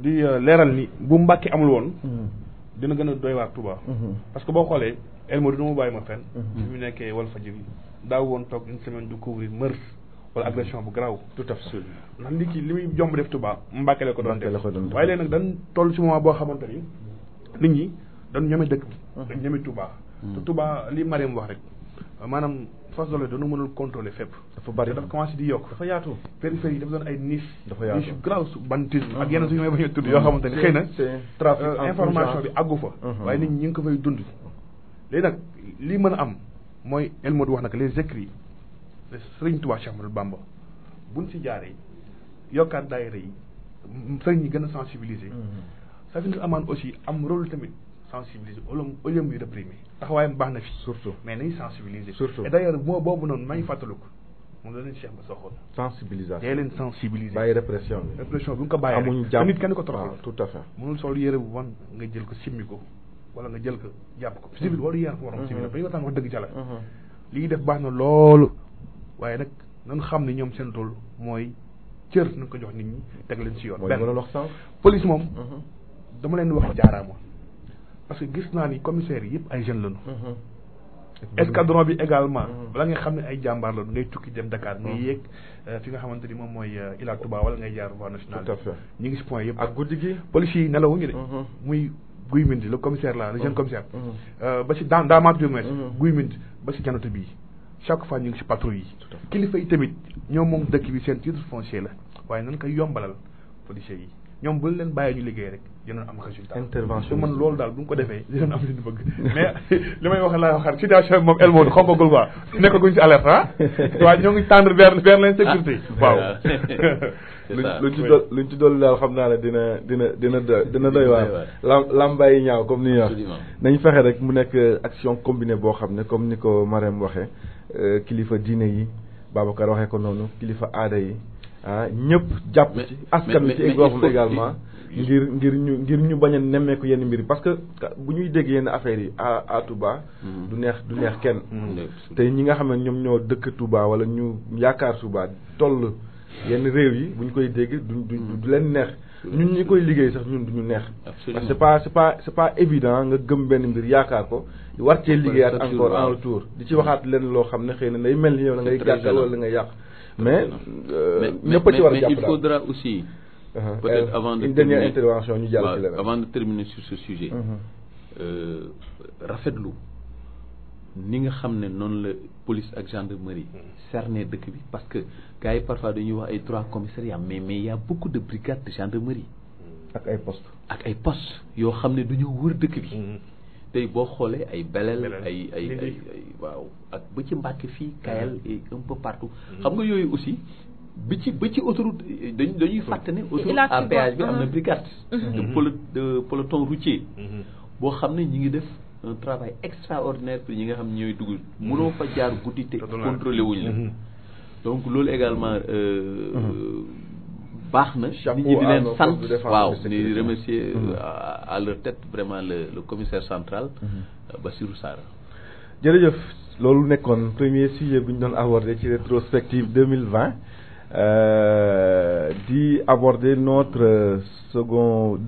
di leeral ni bu Mbacké amul woon. dina gën a doy waar Touba. parce que boo xoolee Elmo dina mu bàyyi ma fenn. fi mu nekkee Walfadjri daaw woon toog une semaine du couvrir meurtre wala agression bu garaaw. tout à fait ndax li muy jomb def Touba Mbacké la ko doon def waaye léegi nag dañ toll ci moment boo xamante ni nit ñi dañ ñeme dëkk bi. dañ ñeme Touba. te Touba li Mariam wax rek maanaam force de l'ordre dañu mënul contrôler fépp. dafa bari dafa commencé di yokk. dafa yaatu périphérie yi dafa doon ay niche. dafa yaatu niche garaaw su banditisme ak yenn suñu may bañ a tudd yoo xamante ni xëy na trafic information bi àggu fa. waaye nit ñi ñu ngi ko fay dund. léegi nag lii mën a am mooy El Modou wax nag les écrits de Serigne Touba Cheikh Ahmadou Bamba buñ si jaaree yokkaat daayira yi sëriñ ñi gën a sensibiliser. Safinatoul Amaan aussi am rôle tamit sensibiliser au lieu muy réprimer taxawaayam baax na fi. surtout mais nañ sensibiliser. surtout et d'ailleurs moo boobu noonu maa ngi fàttaliku moom la leen Cheikh ba soxoon. sensibilisation day leen sensibiliser. bàyyi répression bi. répression bi nga ko bàyyee rek amuñu jàmm nit kenn ko toroxal. tout à fait mënul sol yére bu bon nga jël ko simmi ko wala nga jël ko jàpp ko. civil waru yar ko waroon civil ba ñu waxtaan wax dëgg ca la. li ñuy def baax na loolu waaye nag nañ xam ne ñoom seen tool mooy cër nañ ko jox nit ñi teg leen ci yoon. benn wax sànq police moom. dama leen wax jaaraama parce que gis naa ni commissaires yi yëpp ay jeunes lañu. escadron bi également. bala nga xam ne ay jàmbaar lañu ngay tukki dem Dakar. ngay yéeg fi nga xamante ni moom mooy Ila Touba wala ngay jaar voie nationale. tout à fait ñu ngi si point yëpp. ak guddi gi police yi nelawuñu de. muy Guy Mbind le commissaire là le jeune commissaire. ba si Ndaamaat bi mu Guy Mbind ba si janatu bii chaque fois ñu ngi si patrouille yi. kilifa yi tamit ñoom moom dëkk bi seen titre foncier la waaye nañ koy yombalal policiers yi. ñoom bu leen bàyyee ñu liggéey rek dinañ am résultat. intervention man loolu daal bu ñu ko defee dinañ am li ñu bëgg. mais li may wax laa waxaat situation moom El Modou xombagul quoi nekkaguñ ci alerte ah. waaye ñoo ngi tendre vers l'insécurité. waaw. luñ ci dolli daal xam naa ne dina doy waar. lambay ñaaw comme ni ñuy wax. nañ fexe rek mu nekk action combinée boo xam ne comme ni ko Marème waxee kilifa diine yi Babacar waxee ko noonu kilifa aada yi. ñëpp jàpp ci askan wi ci goxam également ngir ñu bañ a nemmeeku yenn mbir parce que bu ñuy dégg yenn affaires yi à Touba du neex kenn te ñi nga xam ne ñoom ñoo dëkk Touba wala ñu yaakaar Touba toll yenn réew yi bu ñu koy dégg du leen neex ñun ñi koy liggéey sax ñun duñu neex parce que c'est pas évident nga gëm benn mbir yaakaar ko war cee liggéeyaat encore en retour di ci waxaat leen loo xam ne xëy na day mel ni yow la ngay gàttal wala la ngay yàq mais ñëpp ci war a jàpp il faudra aussi peut-être avant de une dernière intervention ñu jàll ci leneen avant de terminer sur ce sujet rafetlu ni nga xam ne noonu la police ak gendarmerie cerné dëkk bi parce que gars yi parfois dañuy wax ay 3 commissariats mais il y a beaucoup de brigades de gendarmerie ak ay postes yoo xam ne dañoo wër dëkk bi tey boo xoolee ay Belel ay waaw ak ba ci Mbacké fii Kayal et un peu partout xam nga yooyu aussi ba ci autoroute dañuy fàtte ne autoroute à péage bi am na brigade de peloton routier boo xam ne ñi ngi def un travail extraordinaire pour ñi nga xam ne ñooy dugg mënoo fa jaar guddi te contrôlé wuñ la donc loolu également baax na nit ñi di leen sant waaw di remercier à leur tête vraiment le commissaire central Bassirou Sarr jërëjëf loolu nekkoon premier sujet bi ñu doon aborder ci rétrospective 2020 di aborder notre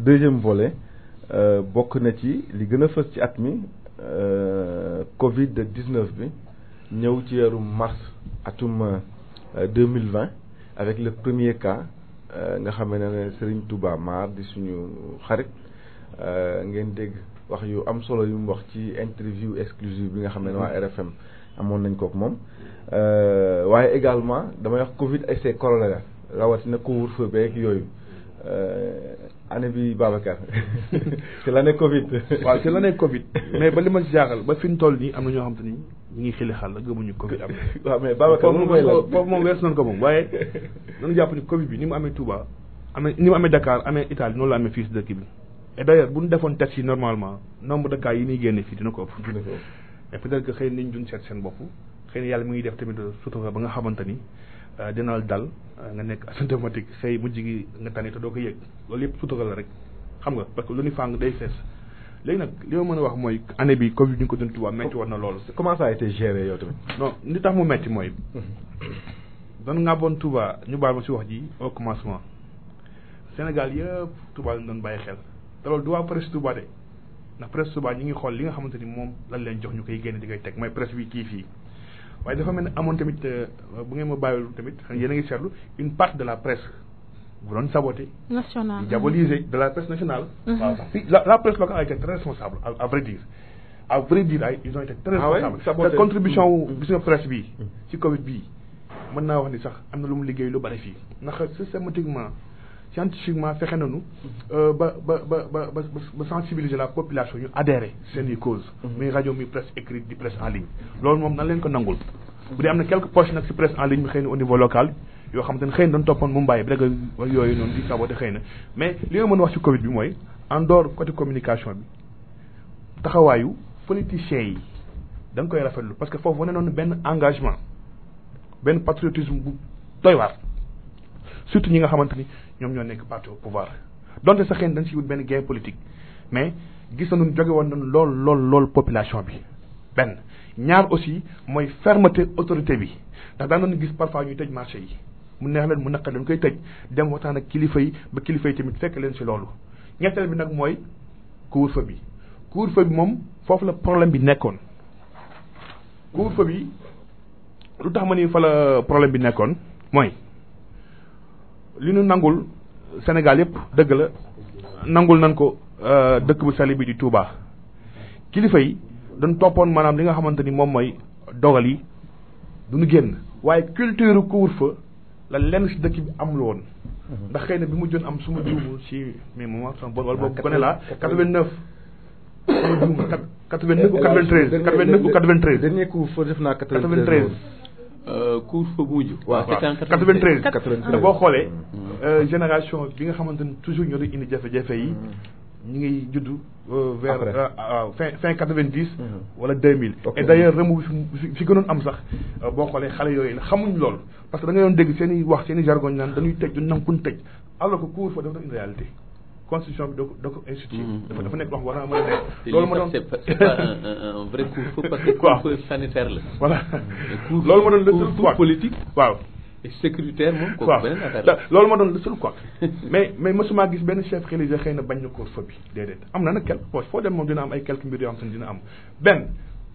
deuxième volet bokk na ci li gën a fës ci at mi Covid 19 bi ñëw ci weeru mars atum 2020 avec le premier cas nga xam ne Serigne Touba Mar di suñu xarit ngeen dégg wax yu am solo yu mu wax ci interview exclusive bi nga xam ne waa RFM amoon nañ kook moom waaye également damay wax Covid et ses corollaires rawatina couvre-feu beeg yooyu année bi Babacar c'est l'année Covid. waaw c'est l'année Covid mais ba li ma si jaaxal ba fi ñu toll nii am na ñoo xam te ni ñu ngi xili xal la gëmuñu Covid am. waaw mais Babacar foofu moom wees nañ ko moom waaye nañu jàpp ni Covid bi ni mu amee Touba ni mu amee Dakar amee Italie noonu la amee fii si dëkk bi et d'ailleurs bu ñu defoon test yi normalement nombre de cas yi ñuy génne fii dina ko ëpp. mais peut-être que xëy na ñu duñ seet seen bopp xëy na yàlla mi ngi def tamit sutura ba nga xamante ni dina dal nga nekk asymptomatique xëy mujj gi nga tane te doo ko yëg loolu yëpp sutura la rek xam nga parce que lu ni fàng day fees léegi nag li ma mën a wax mooy année bi Covid ñu ko dund Touba metti woon na loolu. comment ça a été géré yow tamit. non li tax mu metti mooy doon ngàbboon Touba ñu baal ma si wax ji au commencement Sénégal yëpp Touba lañ doon bàyyi xel te loolu du waa presse Touba de ndax presse Touba ñi ngi xool li nga xamante ni moom lan leen jox ñu koy génne di koy teg mooy presse bi kii fii waaye dafa mel ne amoon tamit bu ngeen ma bàyyiwul tamit yéen a ngi seetlu une partie de la presse bu doon saboté nationale diaboliser de la presse nationale. waaw sax fii la presse locale a été très responsable à vrai dire ils ont été très responsables. te contribution wu gis nga presse bii ci Covid bii mën naa wax ni sax am na lu mu liggéey lu bari fii ndax systématiquement scientifiquement fexe nañu ba sensibiliser la population ñu adhérer seen i cause muy rajo muy presse écrite di presse en ligne loolu moom nan leen ko nangul bu dee am na quelques poches nag si presse en ligne bi xëy na au niveau local yoo xam te ne xëy na dañ toppoon Mumbai bi rek yooyu noonu di saboté xëy na mais li nga mën a wax ci Covid bi mooy en dehors côté communication bi taxawaayu politiciens yi da nga koy rafetlu parce que foofu wane noonu benn engagement benn patriotisme bu doy waar surtout ñi nga xamante ni ñoom ñoo nekk parti au pouvoir donte sax xëy na dañ si wut benn gain politique mais gis nañu jóge woon nañu lool population bi benn ñaar aussi mooy fermeté autorité bi ndax daan nañu gis parfois ñuy tëj marché yi mu neex leen mu naqar leen koy tëj dem waxtaan ak kilifa yi ba kilifa yi tamit fekk leen si loolu ñetteel bi nag mooy couvre-feu bi moom foofu la problème bi nekkoon couvre-feu bi lu tax ma ni fa la problème bi nekkoon mooy li ñu nangul Sénégal yëpp dëgg la nangul nañ ko dëkk bu sell bi di Touba kilifa yi dañ toppoon maanaam li nga xamante ni moom mooy dogal yi du ñu génn waaye culture couvre-feu la lenn si dëkk bi amul woon ndax xëy na bi mu joon am suma juumul si mais moment sama bon wala boobu gone laa 89 sama juumul 89 ou 93 dernier couvre-feu def naa 93 couvre-feu bu mujj. waaw 93 te boo xoolee génération bi nga xamante ni toujours ñoo di indi jafe-jafe yi ñu ngi judd vers fin 90 wala 2000 et d'ailleurs remou fi gënoon am sax boo xoolee xale yooyu la xamuñ loolu parce que da nga doon dégg seen i wax seen i jargon naan dañuy tëj du nam kun tëj alors que couvre-feu dafa une réalité constitution bi da ko institué dafa nekk wax war naa mën a nekk loolu ma doon c'est pas un vrai couvre-feu parce que couvre-feu sanitaire la voilà loolu ma doon le seul quoi politique waaw et sécuritaire moom kooku beneen affaire la loolu ma doon le seul quoi mais mësuma gis benn chef religieux xëy na bañ na couvre-feu bi déedéet am na nag quelques poches foo dem moom dina am ay quelques mbir yoo xam te ne dina am benn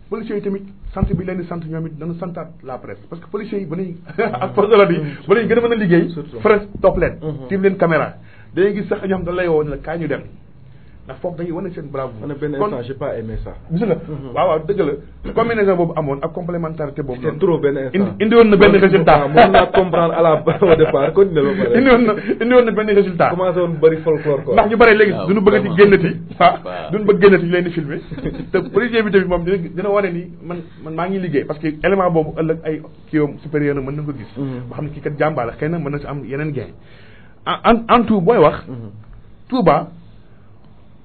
policiers yi tamit sant bi leen di sant ñoom it dañu santaat la presse parce que policiers yi ba nañ ak force de l'ordre yi ba nañ gën a mën a liggéey presse topp leen tiim leen caméra dañuy gis sax ñoo xam dañ lay woo ne la kaay ñu dem ndax foofu dañuy wane seen bravo on a benn instant j'ai pas aimé ça gis nga waaw dëgg la combinaison boobu amoon ak complémentarité boobu c'est trop benn instant indi woon na benn résultat mën naa comprendre à la au départ continué ba pare indi woon na benn résultat commencé woon bëri folklore quoi ndax ñu bëri léegi duñu bëgg di génnati duñu bëgg génnati ñu leen di filmer te policier bi tamit moom dina wane ni man maa ngi liggéey parce que élément boobu ëllëg ay kiiwam supérieur na mën na ko gis ba xam ne kii kat jàmbaar la xëy na mën na si am yeneen gain en tout booy wax Touba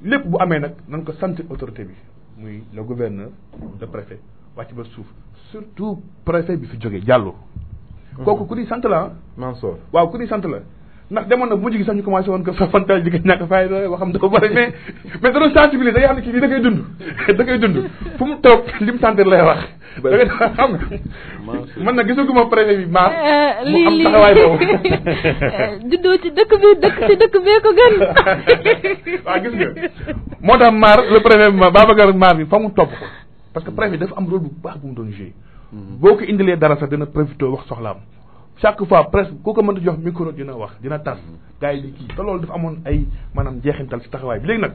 lépp bu amee nag nañ ko sant autorité bi muy le gouverneur le préfet wàcc ba suuf surtout préfet bi fi jógee Diallo kooku ku di sant la Mansour waaw ku di sant la ndax demoon na bu mujj gi sax ñu commencé woon ko sa fantal jigéen ñàkk fay waxam dafa bëri mais da doon sensibiliser da nga xam ne kii lii da koy dund fu mu toog li mu sentir lay wax da ngay xam nga man nag gisaguma préfet bi maar mu am taxawaay boobu juddoo ci dëkk bee ko gën waaw gis nga moo tax maar le préfet bi Babacar maar bi fa mu topp ko parce que préfet dafa am rôle bu baax bu mu doon joué boo ko indilee dara sax dina profité wax soxlaam chaque fois presque ku ko mënta jox micro dina wax dina tas gars yi di kii te loolu dafa amoon ay maanaam jeexintal si taxawaay bi léegi nag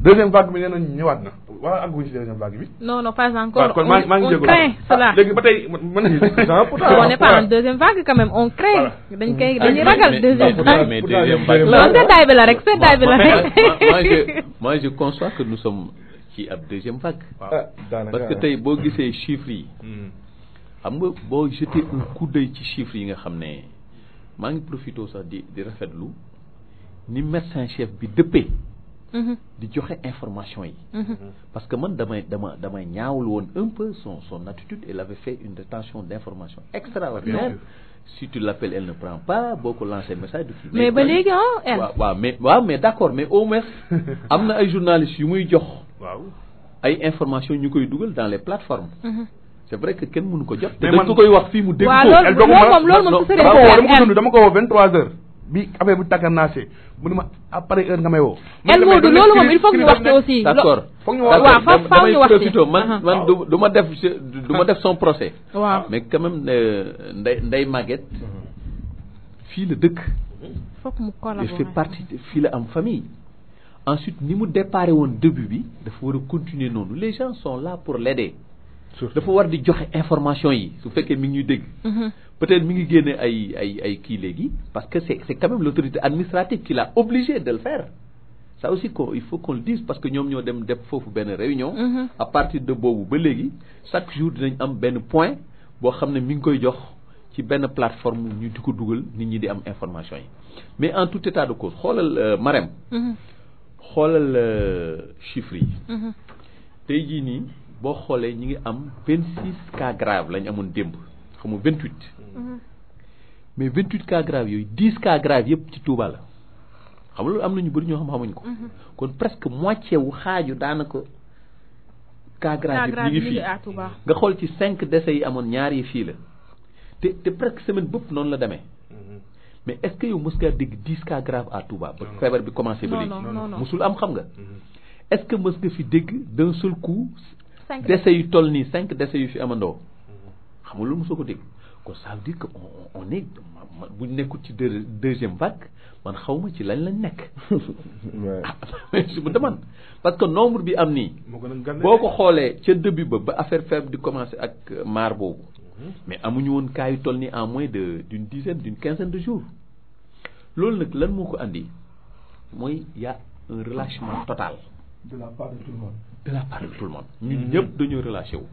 deuxième vague bi nee nañ ñëwaat na wala àgguñ si deuxième vague bi. non pas encore. kon maa ngi jégalu on craint cela. léegi ba tey mën nañu on n'est pas en deuxième vague quand même on craint. dañuy ragal deuxième vague. mais deuxième vague. loolu seddaay bi la rek. moi je conçois que nous sommes ci ab deuxième vague. parce que tey boo gisee chiffres yi. xam nga boo jeter un coup d'œil ci chiffres yi nga xam ne maa ngi profité sax di rafetlu ni médecin chef bi dëppee. di joxe information yi. parce que man damay ñaawul woon un peu son attitude. Elle avait fait une rétention d'information extraordinaire. Si tu l'appelles elle ne prend pas boo ko lancé message de. mais ba léegi elle. waaw mais d'accord mais au moins am na ay journalistes yu muy jox. waaw ay information ñu koy dugal dans les plateformes. c'est vrai que kenn mënu ko jot. te dañ ko koy wax fii mu dégg ko. loolu moom dama ko woo 23h. bi affaire bi takkarnaase mu ne ma après heure nga may woo. El Modou loolu moom il faut que ñu wax aussi. d'accord foog ñu waaw faaw ñu wax ci man du ma def son procès. waaw mais quand même Ndeye Maguette fii la dëkk. foog mu collaborer. il fait partie fii la am famille. ensuite ni mu déparé woon début bi dafa war a continuer noonu les gens sont là pour l'aider. dafa war di joxe information yi su fekkee mi ngi ñuy dégg. peut-être mi ngi génne ay kii léegi parce que c'est quand même l'autorité administrative qui l'a obligé de le faire. ça aussi il faut qu'on le dise parce que ñoom ñoo dem def foofu benn réunion. à partir de boobu ba léegi chaque jour dinañ am benn point boo xam ne mi ngi koy jox ci benn plateforme ñu di ko dugal nit ñi di am information yi mais en tout état de cause xoolal Marème. xoolal chiffres yi. tey jii nii. boo xoolee ñi ngi am 26 cas graves lañ amoon démb xam nga 28. mais 28 cas graves yooyu 10 cas graves yëpp ci Touba la xam nga loolu am na ñu bëri ñoo xamuñ ko. kon presque moitié wu xaaju daanaka cas graves yëpp ñu ngi fii nga xool ci 5 décès yi amoon ñaar yi fii la te presque semaine bëpp noonu la demee. mais est-ce que yow mës ngaa dégg 10 cas graves à Touba ba feebar bi commencé ba léegi. non musul am xam nga. est-ce que mës nga fi dégg d'un seul coup. décès yu toll nii 5 décès yu fi amandoo xam nga loolu mosoo ko dégg kon ça veut dire que on est bu ñu nekkul ci deuxième vague man xaw ma ci lañ nekk. mais je me demande parce que nombre bi am nii. boo ko xoolee ca début ba affaire faible di commencer ak maar boobu. mais amuñu woon cas yu toll nii en moins d'une dizaine d'une quinzaine de jours. loolu nag lan moo ko andi mooy y a un relâchement total. de la part de tout le monde. de la part de tout le monde. ñun ñëpp dañoo relâché wu.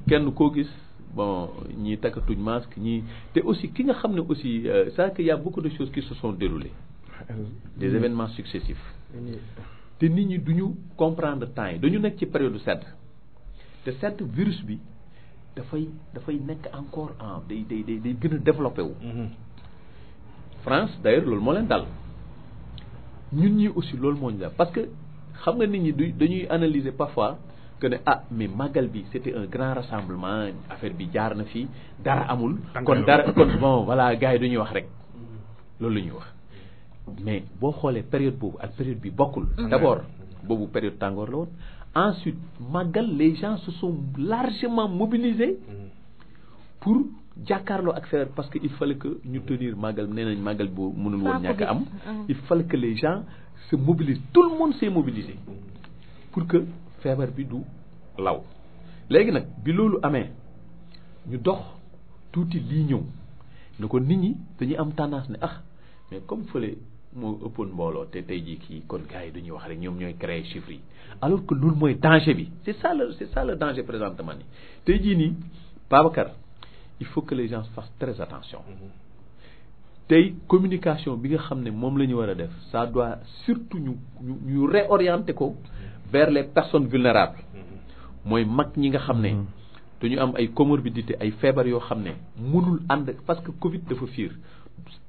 kenn koo gis bon ñii takkatuñ masque ñii te aussi ki nga xam ne aussi c'est que y a beaucoup de choses qui se sont déroulées. des événements successifs. te nit ñi duñu comprendre temps yi dañu nekk ci période sedd te sedd virus bi dafay nekk encore day gën a développé wu. France d'ailleurs loolu moo leen dal ñun ñi aussi loolu moo ñu dal parce que. xam nga nit ñi dañuy analyser parfois que ne mais màggal bi c'était un grand rassemblement affaire bi jaar na fi dara amul. kon bon voilà gars yi dañuy wax rek loolu la ñuy wax mais boo xoolee période boobu ak période bi bokkul. d'abord boobu période tàngoor la woon. ensuite màggal les gens se sont largement mobilisés pour jàkkaarloo ak feebar parce que il fallait que ñu tenir màggal nee nañ màggal bu mënul woon ñàkk am. il fallait que les gens se mobilisent tout le monde s'est mobilisé pour que feebar bi du law. léegi nag bi loolu amee ñu dox tuuti lii ñëw ne ko nit ñi dañuy am tendance ne mais comme fële moo ëppoon mbooloo te tey jii kii kon gars yi dañuy wax rek ñoom ñooy créer chiffres yi alors que loolu mooy danger bi c'est ça le danger présentement nii tey jii nii Babacar il faut que les gens fassent très attention. tey communication bi nga xam ne moom la ñu war a def ça doit surtout ñu réorienter ko vers les personnes vulnérables mooy mag ñi nga xam ne dañu am ay comorbidité ay feebar yoo xam ne mënul ànd parce que Covid dafa fiir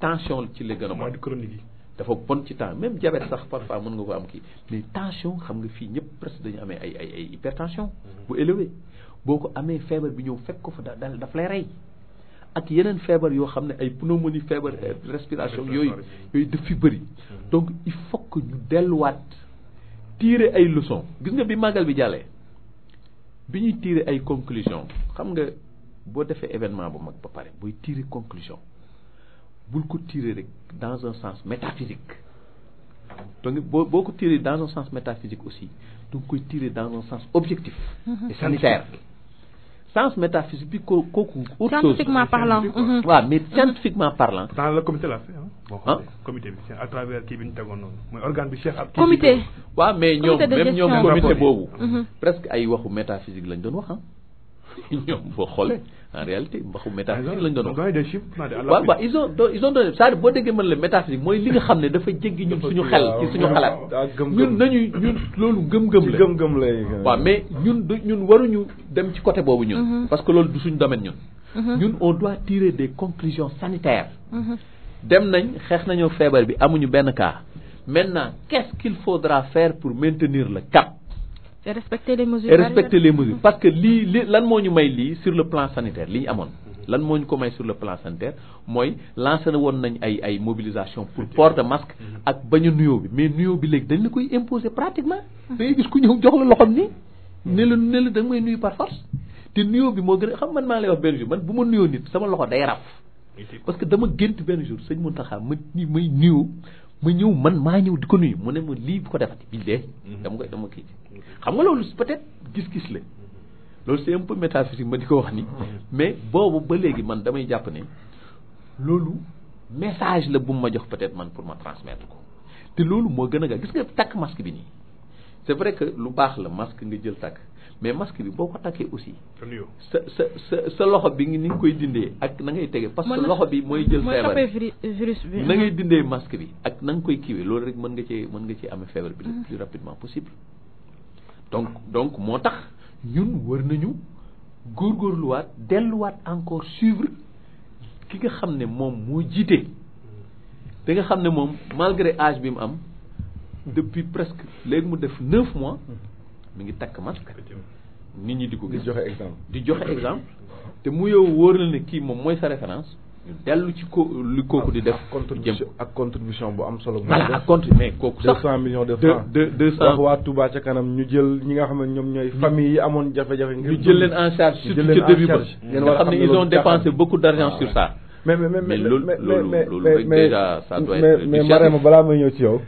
tension ci la gën a bon chronique yi dafa bon ci temps même diabète sax parfois mën nga ko am kii mais tension xam nga fii ñëpp presque dañu amee ay hypertension bu élevé boo ko amee feebar bi ñëw fekk ko fa daf lay rey ak yeneen feebar yoo xam ne ay pneumonie feebar respiration yooyu daf fi bëri donc il faut que ñu delluwaat tirer ay leçons gis nga bi màggal bi jàllee bi ñuy tirer ay conclusions xam nga boo defee événement bu mag ba pare booy tirer conclusion bul ko tirer rek dans un sens métaphysique donc boo ko tiré dans un sens métaphysique aussi da nga koy tiré dans un sens objectif et sanitaire sens métaphysique bi kooku autre chose scientifiquement parlant. waaw mais scientifiquement parlant dans le comité l'a fait boo xoolee comité bi c'est à travers kii bi ñu tegoon noonu mooy organe bi chef ak comité. waaw mais ñoom Comité de même ñoom gestion. comité boobu presque ay waxu métaphysique lañ doon wax ñoom boo xoolee en réalité waxu métaphysique lañ doon wax des chiffres waaw waaw ils ont donné c'est-à-dire boo déggee mën la métaphysique mooy li nga xam ne dafa jéggi ñun suñu xel ci suñu xalaat ñun ñun loolu gëm-gëm la gëm-gëm lay waaw mais ñun waruñu dem ci côté boobu ñun parce que loolu du suñu domaine ñun on doit tirer des conclusions sanitaires dem nañ xeex nañoo feebar bi amuñu benn cas maintenant qu'est-ce qu'il faudra faire pour maintenir le cap et respecter les mesures. et respecter les mesures parce que lii lan moo ñu may lii sur le plan sanitaire li ñu amoon lan moo ñu ko may sur le plan sanitaire mooy lancé na woon nañ ay mobilisation pour port de masque ak bañ a nuyoo bi mais nuyoo bi léegi dañ la koy imposer pratiquement da ngay gis ku ñëw jox la loxoom nii ne la da nga may nuyu par force te nuyoo bi moo gën a xam man maa lay wax benn jour man bu ma nuyoo nit sama loxo day raf parce que dama gént benn jour sëñ Mountakha may nuyu ma ñëw man maa ñëw di ko nuyu mu ne ma lii bu ko defati bil dee dama kii xam nga loolu peut-être gis-gis la loolu c'est un peu métaphysique ma di ko wax ni mais boobu ba léegi man damay jàpp ne loolu message la bu ma jox peut-être man pour ma transmettre ko te loolu moo gën a gaaw gis nga takk masque bi nii c'est vrai que lu baax la masque nga jël takk mais masque bi boo ko takkee aussi sa loxo bi ni nga koy dindee ak na ngay tege parce que loxo bi mooy jël feebar virus bi na ngay dindee masque bi ak na nga koy kiiwee loolu rek mën nga cee amee feebar bi le plus rapidement possible donc moo tax ñun war nañu góorgóorluwaat delluwaat encore suivre ki nga xam ne moom moo jiite te nga xam ne moom malgré âge bi mu am depuis presque léegi mu def 9 mois mi ngi takk masque nit ñi di ko gis di joxe exemple te mu yow wóor na ne kii moom mooy sa référence ñu dellu ci li kooku di def ak contribution bu am solo voilà ak mais kooku sax 200 millions de francs 200 wax waa Touba ca kanam ñu jël ñi nga xam ne ñoom ñooy famille yi amoon jafe-jafe ngir ñu jël leen en charge surtout ca début ba nga xam ne ils ont dépensé beaucoup d'argent sur ça mais loolu déjà ça doit être mais Marème balaa may ñëw ci yow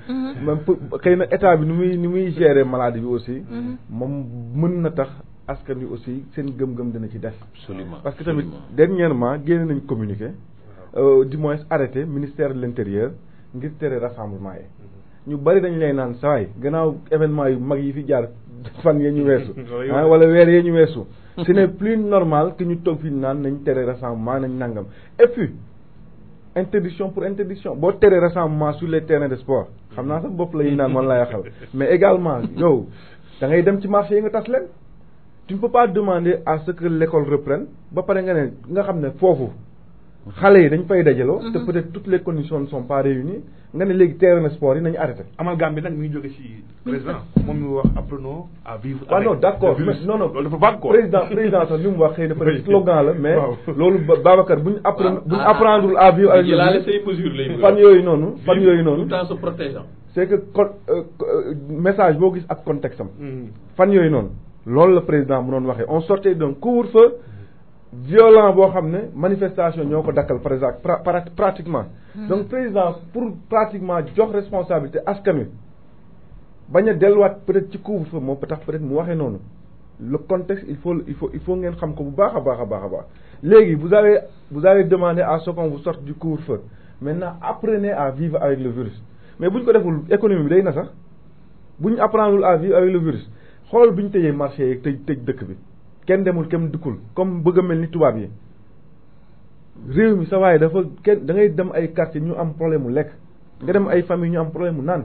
même xëy na état bi ni muy gérer maladie bi aussi moom mën na tax askan wi aussi seen gëm-gëm dina ci def absolument parce que tamit dernièrement génne nañ communiqué du moins arrêté ministère de l'intérieur ngir tere rassemblement yi ñu bari dañ lay naan sawaay gannaaw événement yu mag yi fi jaar fan ya ñu weesu wala weer ya ñu weesu ce n'est plus normal que ñu toog fi naan nañ tere rassemblement nañ nangam et puis interdiction pour interdiction boo tere rassemblement sur les terrains de sport xam naa sax bopp la ñuy naan man laa yàqal mais également yow da ngay dem ci marché yi nga tas leen tu ne peux pas demander à ce que l'école reprenne ba pare nga xam ne foofu xale yi dañ fay dajaloo te peut-être toutes les conditions ne sont pas réunies nga ne léegi terrain de sport yi nañu arrêté amalgame bi nag mi ngi jóge ci président moom mi wax apprenons à vivre waaw non d'accord non loolu dafa vague quoi président sax li mu wax xëy na peut-être slogan la mais loolu Babacar buñ apprendre à vivre avec fan yooyu noonu tout en se protégeant c'est que message boo gis ak contexte am fan yooyu noonu loolu la président mu doon waxee on sortait d'un couvre-feu violent boo xam ne manifestation ñoo ko dakkal par exemple pratiquement donc président pour pratiquement jox responsabilité askan wi bañ a delluwaat peut-être ci couvre-feu moo tax peut-être mu waxee noonu le contexte il faut ngeen xam ko bu baax a baax léegi vous avez demandé à ce qu'on vous sorte du couvre-feu maintenant apprenez à vivre avec le virus mais bu ñu ko deful économie bi day na sax bu ñu apprendre à vivre avec le virus xool bi ñu tëjee marché yi tëj dëkk bi kenn demul kenn dikkul comme bëgg a mel ni tubaab yi réew mi sa waaye dafa kenn da ngay dem ay quartier ñu am problème mu lekk nga dem ay famille ñu am problème mu naan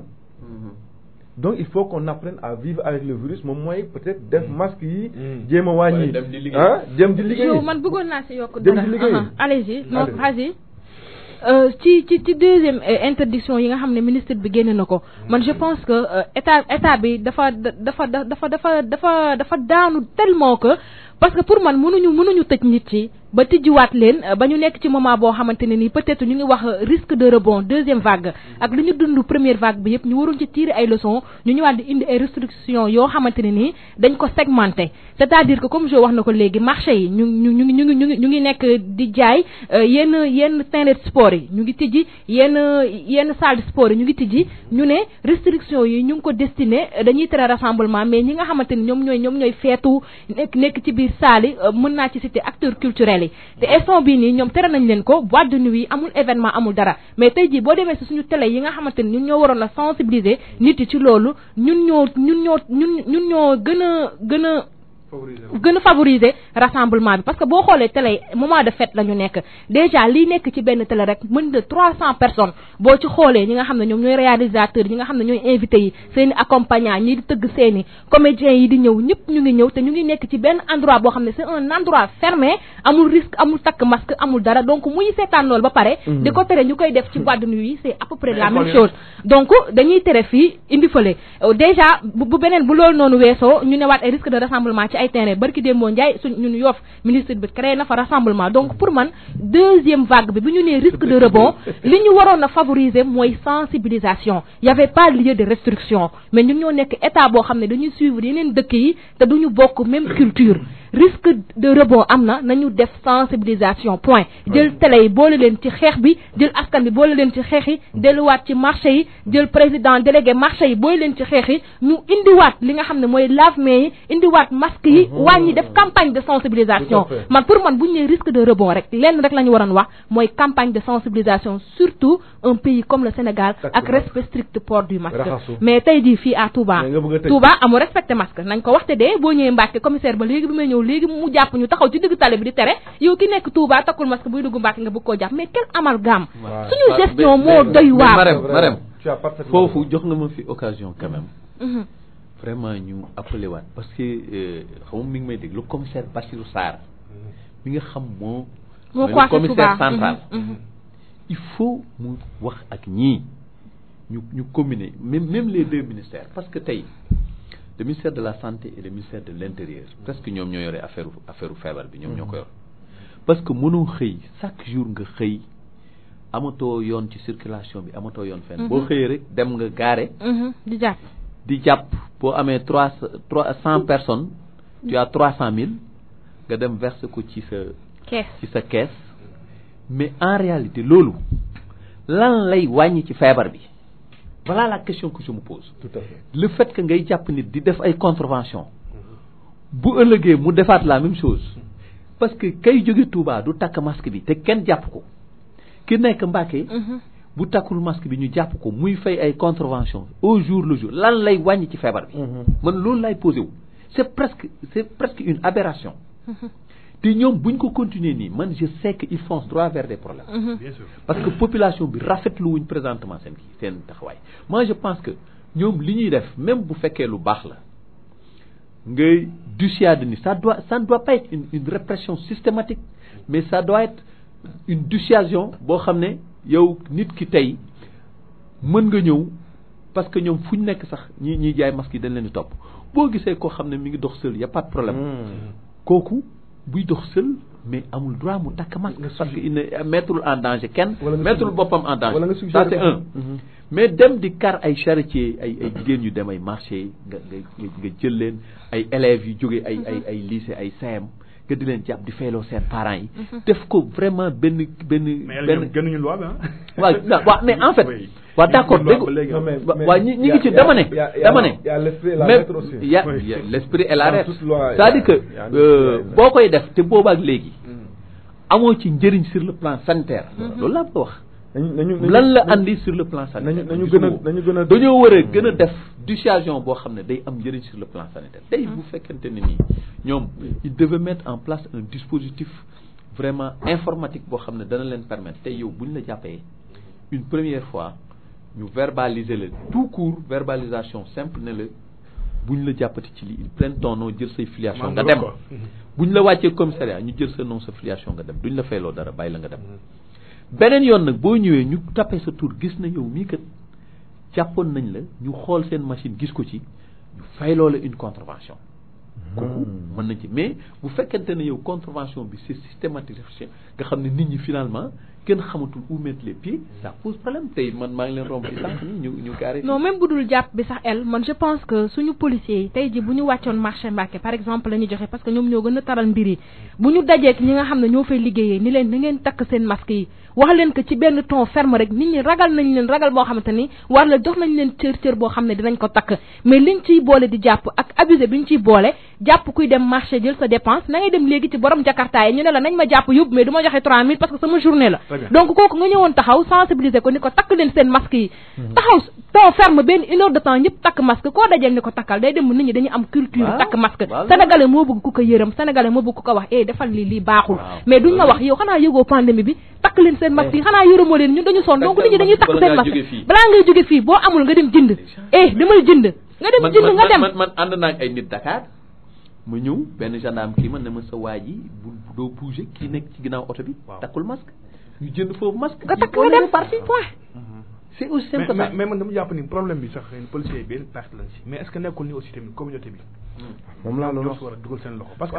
donc il faut qu'on apprenne à vivre avec le virus moom mooy peut-être def masque yi jéem a wàññi jéem di liggéey yow man bëggoon naa si yokk jéem di liggéey allez-y non vas-y ci deuxième interdiction yi nga xam ne ministre bi génne na ko man je pense que état bi dafa daanu tellement que parce que pour man mënuñu tëj nit ci ba tijjiwaat leen ba ñu nekk ci moment boo xamante ne nii peut-être ñu ngi wax risque de rebond deuxième vague ak li ñu dund première vague bi yëpp ñu waroon ci tirer ay leçons ñu ñëwaat di indi ay restrictions yoo xamante ne nii dañ ko segmenté c'est-à-dire que comme je wax na ko léegi marché yi ñu ngi nekk di jaay yenn terrain de sport yi ñu ngi tijji yenn salle de sport yi ñu ngi tijji ñu ne restrictions yi ñu ngi ko destiné dañuy tere rassemblement mais ñi nga xamante ni ñoom ñooy feetu nekk ci biir salle yi mën naa ci citer acteurs culturels yi te instant bii nii ñoom tere nañ leen ko boîte de nuit amul événement amul dara mais tey jii boo demee si suñu télé yi nga xamante ni ñun ñoo waroon a sensibiliser nit yi ci loolu ñun ñoo gën a favoriser rassemblement bi parce que boo xoolee télé moment de fête la ñu nekk déjà lii nekk ci benn télé rek mën de 300 personnes boo ci xoolee ñi nga xam ne ñoom ñooy réalisateurs ñi nga xam ne ñooy invité yi seen i accompagnant ñi di tëgg seen i comédiens yi di ñëw ñëpp ñu ngi ñëw te ñu ngi nekk ci benn endroit boo xam ne c'est un endroit fermé amul risque amul takk masque amul dara donc muy seetaan loolu ba pare di ko tere ñu koy def ci boîte de nuit yi c'est à peu près la même chose donc dañuy tere fii indi fële déjà bu beneen bu loolu noonu weesoo ñu newaat ay risque de rassemblement ci ay terrain barki démboo Ndiaye ñun Yoff ministre bi créé na fa rassemblement donc pour man deuxième vague bi bu ñu nee risque de rebond li ñu waroon a favoriser mooy sensibilisation y avait pas lieu de restriction mais ñun ñoo nekk état boo xam ne dañuy suivre yeneen dëkk yi te duñu bokk même culture risque de rebond am na nañu def sensibilisation point jël télé yi boole leen ci xeex bi jël askan bi boole leen ci xeex yi delluwaat ci marché yi jël président délégué marché yi boole leen ci xeex yi ñu indiwaat li nga xam ne mooy lave-mains yi indiwaat masque yi wàññi def campagne de sensibilisation man pour man bu ñu nee risque de rebond rek lenn rek la ñu waroon wax mooy campagne de sensibilisation surtout un pays comme le Sénégal ak respect strict port du masque mais tey jii fii à Touba amul respecté masque nañ ko waxte de boo ñëwee Mbàkke commissaire ba léegi bi may ñëw léegi mu jàpp ñu taxaw ci digg tali bi di tere yow ki nekk Touba takkul masque buy dugg Mbàkke nga bëgg koo jàpp mais quel amalgame suñu gestion moo doy waar Marème foofu jox nga ma fi occasion quand même vraiment ñu appelé waat parce que xam mi ngi may dégg le commissaire Bassirou Sarr mi nga xam moo le commissaire central il faut mu wax ak ñii ñu combiner même les deux ministères parce que tey le ministère de la santé et le ministère de l'intérieur presque ñoom ñoo yore affaire feebar bi ñoom ñoo ko yor parce que mënoo xëy chaque jour nga xëy amatoo yoon ci circulation bi amatoo yoon fenn boo xëyee rek dem nga gaare di jàpp boo amee 300 personnes tu as 300 000 nga dem verser ko ci sa caisse mais en réalité loolu lan lay wàññi ci feebar bi voilà la question que je me pose. Tout à fait. Le fait que ngay jàpp nit di def ay contravention bu ëllëgee mu defaat la même chose parce que kay jóge Touba du takk masque bi te kenn jàpp ko ki nekk Mbacké bu takkul masque bi ñu jàpp ko muy fay ay contravention au jour le jour lan lay wàññi ci feebar bi man loolu lay posé wu c'est presque une aberration te ñoom buñ ko continuer nii man je sais que ils foncent droit vers des problèmes bien sûr parce que population bi rafetlu wuñ présentement seen taxawaay moi je pense que ñoom li ñuy def même bu fekkee lu baax la ngay dissuader ni ça ne doit pas être une répression systématique mais ça doit être une dissuasion boo xam ne yow nit ki tey mën nga ñëw parce que ñoom fu ñu nekk sax ñiy jaay masque yi dañ leen di topp boo gisee koo xam ne mi ngi dox seul y a pas de problème kooku buy dox seul mais amul droit mu takk masque parce que il ne mettrul en danger kenn mettrul boppam en danger ça c'est un mais dem di kar ay charretier ay jigéen yu dem ay marché nga jël leen ay élèves yu jógee ay lycée ay CM nga di leen jàpp di fayloo seen parents yi def ko vraiment benn gënuñu loi bi waaw mais en fait waaw d'accord dégg waaw ñi ngi ci dama ne même y a l'esprit et la lettre c'est-à-dire que boo koy def te boobaak léegi amoo ci njëriñ sur le plan sanitaire loolu laa bëgg a wax lan la andi sur le plan sanitaire nañu gën a dañoo war a gën a def dissuasion boo xam ne day am njëriñ sur le plan sanitaire tey bu fekkente ne nii ñoom ils devaient mettre en place un dispositif vraiment informatique boo xam ne dana leen permettre tey yow bu ñu la jàppee une première fois ñu verbaliser la tout court verbalisation simple ne la bu ñu la jàppati ci lii ils prennent ton nom jël say filiation nga dem bu ñu la wàccee commissariat ñu jël sa nom sa filiation nga dem duñ la fayloo dara bàyyi la nga dem beneen yoon nag boo ñëwee ñu tapé sa tour gis na yow mii kat jàppoon nañ la ñu xool seen machine gis ko ci ñu fayloo la une contravention kooku mën nañ ci mais bu fekkente ne yow contravention bi c'est systématique nga xam ne nit ñi finalement kenn xamatul où mettre les pieds ça pose problème tey man maa ngi leen romb ci sànq ni ñu carré non même bu dul jàpp bi sax man je pense que suñu policiers yi tey ji bu ñu wàccoon marché Mbacké par exemple la ñu joxe parce que ñoom ñoo gën a taral mbir yi bu ñu dajeek ñi nga xam ne ñoo fay liggéeyee ni leen da ngeen takk seen masque yi wax leen que ci benn ton ferme rek nit ñi ragal nañ leen ragal boo xamante ni war la jox nañ leen cër boo xam ne dinañ ko takk mais liñ ciy boole di jàpp ak abusé bi ñu ciy boole jàpp kuy dem marché jël sa dépense na ngay dem léegi ci borom jakarta yi ñu ne la nañ ma jàpp yóbbu mais du ma joxe 3000 parce que sama journée la donc kooku nga ñëwoon taxaw sensibiliser ko ni ko takk leen seen masque yi taxaw ton ferme benn 1 heure de temps ñëpp takk masque koo dajeel ni ko takkal day dem nit ñi dañuy am culture takk masque sénégalais moo bëgg ku ko yërëm sénégalais moo bëgg ku ko wax defal lii baaxul mais duñ la wax yow xanaa yëgoo pandémie bi takk leen seen masque yi xanaa yërëmoo leen ñun dañu sonn donc nit ñi dañuy takk seen masque balaa ngay jóge fii boo amul nga dem jënd demal jënd nga dem jënd nga dem man ànd naa ak ay nit Dakar ma ñëw benn gendarme kii man ne ma sa waa ji bu doo bouger kii nekk ci ginnaaw oto bi takkul masque ñu jënd foofu masque nga takk nga dem parti point c'est aussi simple que ça mais man dama jàpp ni problème bi sax policiers yi benn perte lañ si mais est-ce que nekkul ni aussi tamit communauté bi moom laa doon wax war a dugal seen loxo parce que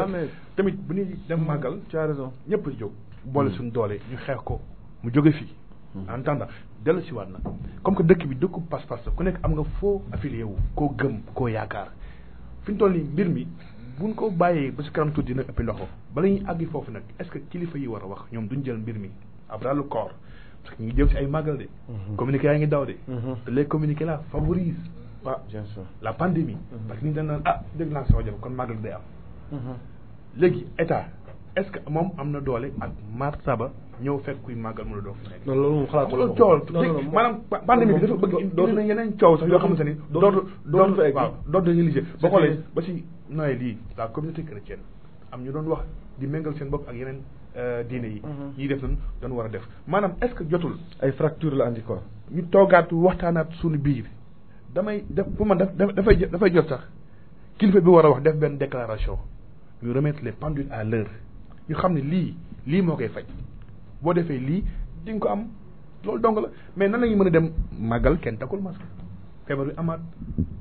tamit bu ñuy dem màggal tu as raison ñëpp jóg boole suñu doole ñu xeex ko mu jóge fii en attendant dellu si waat na comme que dëkk bi dëkku pas-pas la ku nekk am nga foo affilié wu koo gëm koo yaakaar fi ñu toll nii mbir mi buñ ko bàyyee ba si kanam tuuti dina ëppi loxo bala ñuy àggi foofu nag est-ce que kilifa yi war a wax ñoom duñ jël mbir mi à bras le corps parce que ñu ngi jëm si ay màggal de communiqué yaa ngi daw de te les communiqués là favorisent bien sûr la pandémie parce que ñu dañ naan dégg naa sa wajal kon màggal day am léegi état est-ce que moom am na doole ak martaba ñëw fekk kuy màggal mu la doo fi nekk non loolu moom xalaat ko loolu coowal maanaam pandémie bi dafa bëgg indi na yeneen coow sax yoo xamante ni dootu réalisé ba xoolee ba si Noël lii la communauté chrétienne am ñu doon wax di méngal seen bopp ak yeneen diine yi ñiy def nañ doon war a def maanaam est-ce que jotul ay fracture la andi quoi ñu toogaat waxtaanaat suñu biir damay def pour man dafay jot sax kilifa bi war a wax def benn déclaration ñu remettre les pendules à l'heure ñu xam ne lii moo koy faj boo defee lii di nga ko am loolu dong la mais nan la ñuy mën a dem màggal kenn takkul masque feebar bi amaat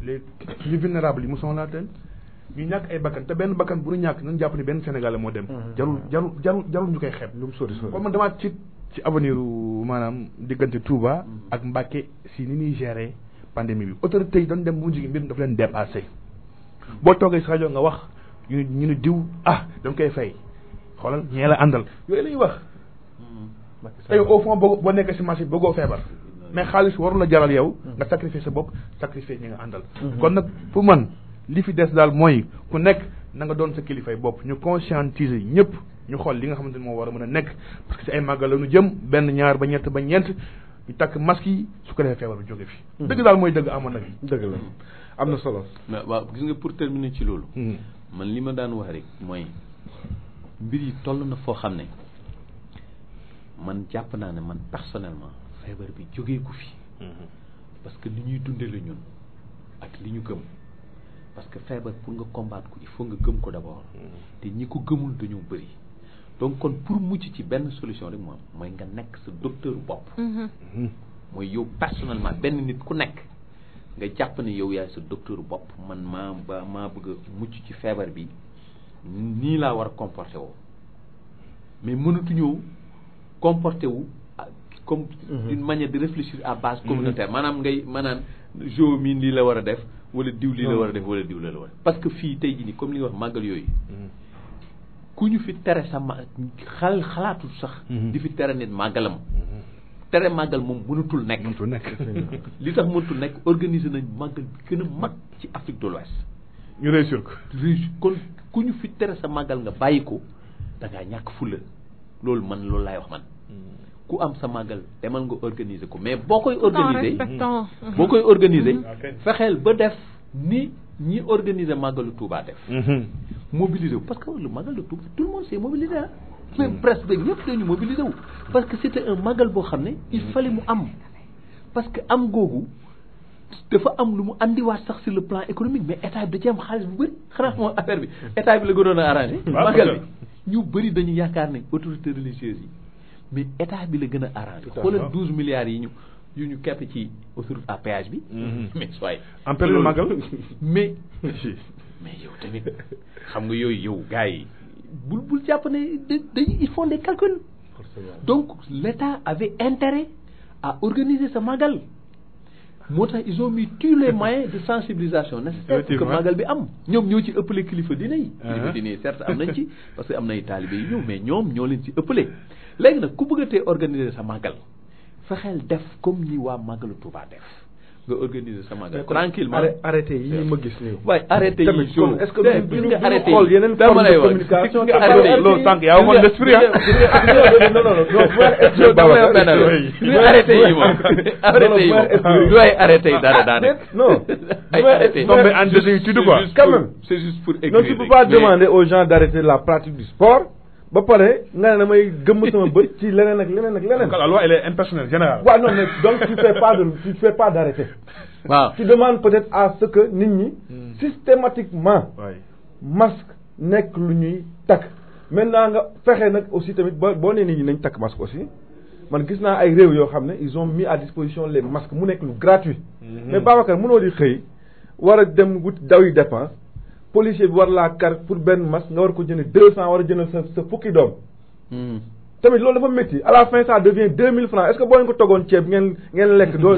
les ñu vulnérables yi mu sonal leen ñu ñàkk ay bakkan te benn bakkan bu ñu ñàkk nañ jàpp ni benn Sénégalais moo dem jarul ñu koy xeeb lu mu sori kon man damaa ci avenir maanaam diggante Touba ak Mbacké si ni ñuy gérer pandémie bi autorité yi dañ dem bu jigi mbir mi dafa leen dépassé boo toogee si rajo nga wax ñu ne diw danga koy fay xoolal ñee la àndal yooyu la ñuy wax tey au fond boo nekkee si marché bëggoo feebar mais xaalis warul la jaral yow nga sacrifier sa bopp sacrifier ñi nga àndal kon nag pour man li fi des daal mooy ku nekk na nga doon sa kilifay bopp ñu conscientiser ñëpp ñu xool li nga xamante ni moo war a mën a nekk parce que si ay màggal la ñu jëm benn ñaar ba ñett ba ñeent ñu takk masque yi su ko defee feebar bi jóge fi dëgg daal mooy dëgg amoon na fi dëgg la am na solo mais waaw gis nga pour terminer ci loolu man li ma daan wax rek mooy mbir yi toll na foo xam ne man jàpp naa ne man personnellement feebar bi jógee ko fi parce que li ñuy dundee la ñun ak li ñu gëm parce que feebar pour nga combattre ko il faut nga gëm ko d'abord te ñi ko gëmul dañoo bëri donc kon pour mucc ci benn solution rek moom mooy nga nekk sa docteur bopp mooy yow personnellement benn nit ku nekk nga jàpp ne yow yaay sa docteur bopp man maa bëgg a mucc ci feebar bi nii laa war a comporter woo mais mënatuñoo comporter wu comme d'une manière de réfléchir à base communautaire maanaam jo miin lii la war a def wala diw lii la war a def wala diw la war a parce que fii tey jii nii comme li nga wax màggal yooyu ku ñu fi tere sa xalaatul sax di fi tere nit màggalam tere màggal moom mënatul nekk li tax mënatul nekk organiser nañ màggal bi gën a mag ci Afrique de l'Ouest ñu réussir ko kon ku ñu fi tere sa màggal nga bàyyi ko da ngaa ñàkk fulla loolu loolu laay wax man ku am sa màggal demal nga organiser ko mais boo koy organiser fexeel ba def ni ñi organiser màggalu Touba def mobiliser wu parce que le màggal de Touba tout le monde s'est mobilisé même presse beeg ñëpp dañu mobilisé wu parce que c'était un màggal boo xam ne il fallait mu am parce que am googu dafa am lu mu andiwaat sax sur le plan économique mais état bi da ci am xaalis bu bëri xanaa moom affaire bi état bi la gënoon a arrangé màggal bi ñu bëri dañu yaakaar ne autorités religieuses yi mais état bi la gën a arrangé xoolal 12 milliards yi ñu kepp ci autoroute à péage bi mais soyez en période màggal mais mais yow tamit xam nga yooyu yow gars yi bul jàpp ne ils font des calculs. Donc l'État avait intérêt à organiser ce magal. moo tax ils ont mis tous les moyens de sensibilisation nécessaires pour que magal bi am. ñoom ñoo ci ëppale kilifa diine yi. kilifa diine yi certes am nañ ci parce que am nay taalibe yi ñëw mais ñoom ñoo leen ci ëppale. léegi nag ku bëggatee organiser sa magal fexeel def comme ni waa magalu Touba def. nga organiser sa magal tranquillement arrêté yi ma gis nii. waaye arrêté yi kon est-ce que duñu arrêté xool yeneen forme de communication. loolu sànq yaa waxoon l'esprit non arrêté yi moom arrêté yi moom du ay arrêté yi dara daanaka. non ay arrêté tombé en désuétude quoi. quand même c'est juste pour non tu peux pas demander aux gens d'arrêter la pratique du sport. ba pare nga ne damay gëmm sama bët ci leneen ak leneen ak leneen. la loi elle est impersonnelle générale. waaw non mais donc tu fais pas d'arrêté. waaw tu demandes peut-être à ce que nit ñi. systématiquement. masque nekk lu ñuy takk. maintenant nga fexe nag aussi tamit boo nee nit ñi nañ takk masque aussi man gis naa ay réew yoo xam ne ils ont mis à disposition les masques mu nekk lu gratuit. mais Babacar mënoo di xëy war a dem wut daw yi dépense. policier bi war laa kar pour benn masque nga war ko jënd 200 war a jëndal sa fukki doom. tamit loolu dafa métti à la fin ça devient 2000 francs est-ce que boo leen ko toggoon ceeb ngeen lekk doo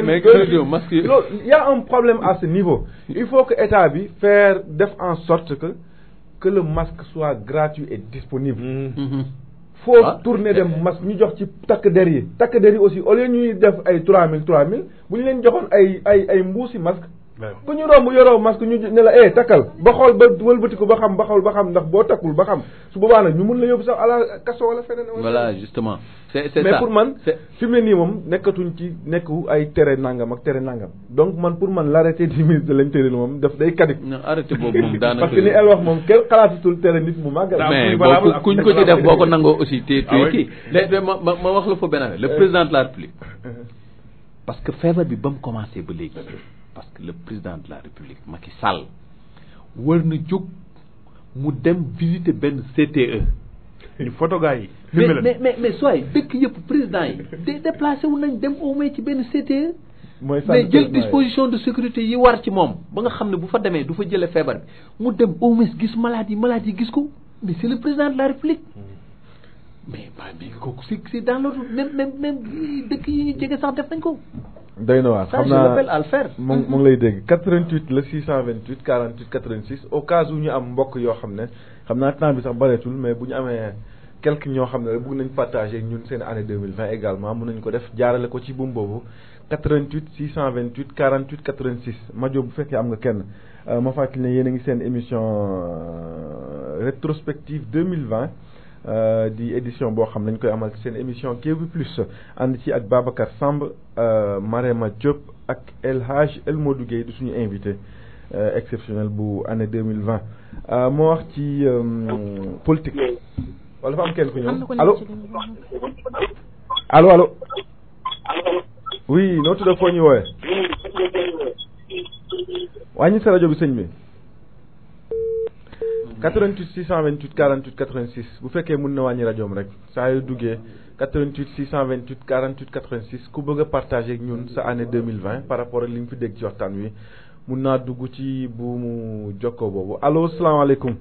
mais masque yi loolu y a un problème à ce niveau. il faut que état bi def en sorte que le masque soit gratuit et disponible. faut tourner dem masque ñu jox ci takk der yi aussi au lieu ñuy def ay 3000 bu ñu leen joxoon ay mbuusi masque. bu ñu romb yoroo masque ñu ne la takkal ba xool ba wëlbatiku ba xam ndax boo takkul ba xam su boobaa nag ñu mun la yóbbu sax à la kaso wala feneen. voilà justement c'est ça mais pour man fi mu ne nii moom nekkatuñ ci nekku ay tere nangam ak tere nangam donc man pour man l'arrêté du ministre de l'Intérieur moom daf day kadik. non arrêté boobu moom daanaka parce que ni el wax moom kenn xalaatutul tere nit mu màggal. mais kuñ ko ci def boo ko nangoo aussi te kii ma wax la fa benn le président de la République parce que feebar bi ba mu commencé ba léegi. parce que le président de la République Macky Sall war na jóg mu dem visiter benn CTE. ñu photo gars yi. mais sooy dëkk yëpp président yi déplacé wu nañ dem au moins ci benn CTE. mais jël disposition de sécurité yi war ci moom ba nga xam ne bu fa demee du fa jëlee feebar bi mu dem au moins gis malade yi gis ko mais c'est le président de la République. mais kooku c'est dans l'autre même dëkk yi jege sax def nañ ko. doy na waar xam je l'appelle à le faire. mu ngi lay dégg 88 le 628 48 86 au cas où ñu am mbokk yoo xam ne xam naa temps bi sax bareetul mais bu ñu amee quelques ñoo xam ne bëgg nañ partager ak ñun seen année 2020 également mën nañ ko def jaarale ko ci buum boobu 88 628 48 86 Madio bu fekkee am nga kenn ma fàttali ne yéen a ngi seen émission rétrospective 2020 di édition boo xam nañ koy amal ci seen émission Kéwoulo Plus ànd ci ak Babacar Samb Marema Diop ak El Hadj El Modou Gueye du suñu invité exceptionnel bu année 2020 moo wax ci politique wala dafa am kenn ku ñëw allo oui noo tudd foo ñu woowee wàññi sa rajo bi sëñ bi 88 628 48 86 bu fekkee mën na wàññi rajoom rek saa yu duggee 88 628 48 86 ku bëgg a partager ak ñun sa année 2020 par rapport ak li nga fi dégg ci waxtaan wi mun naa dugg ci buumu jokkoo boobu allo salaamaaleykum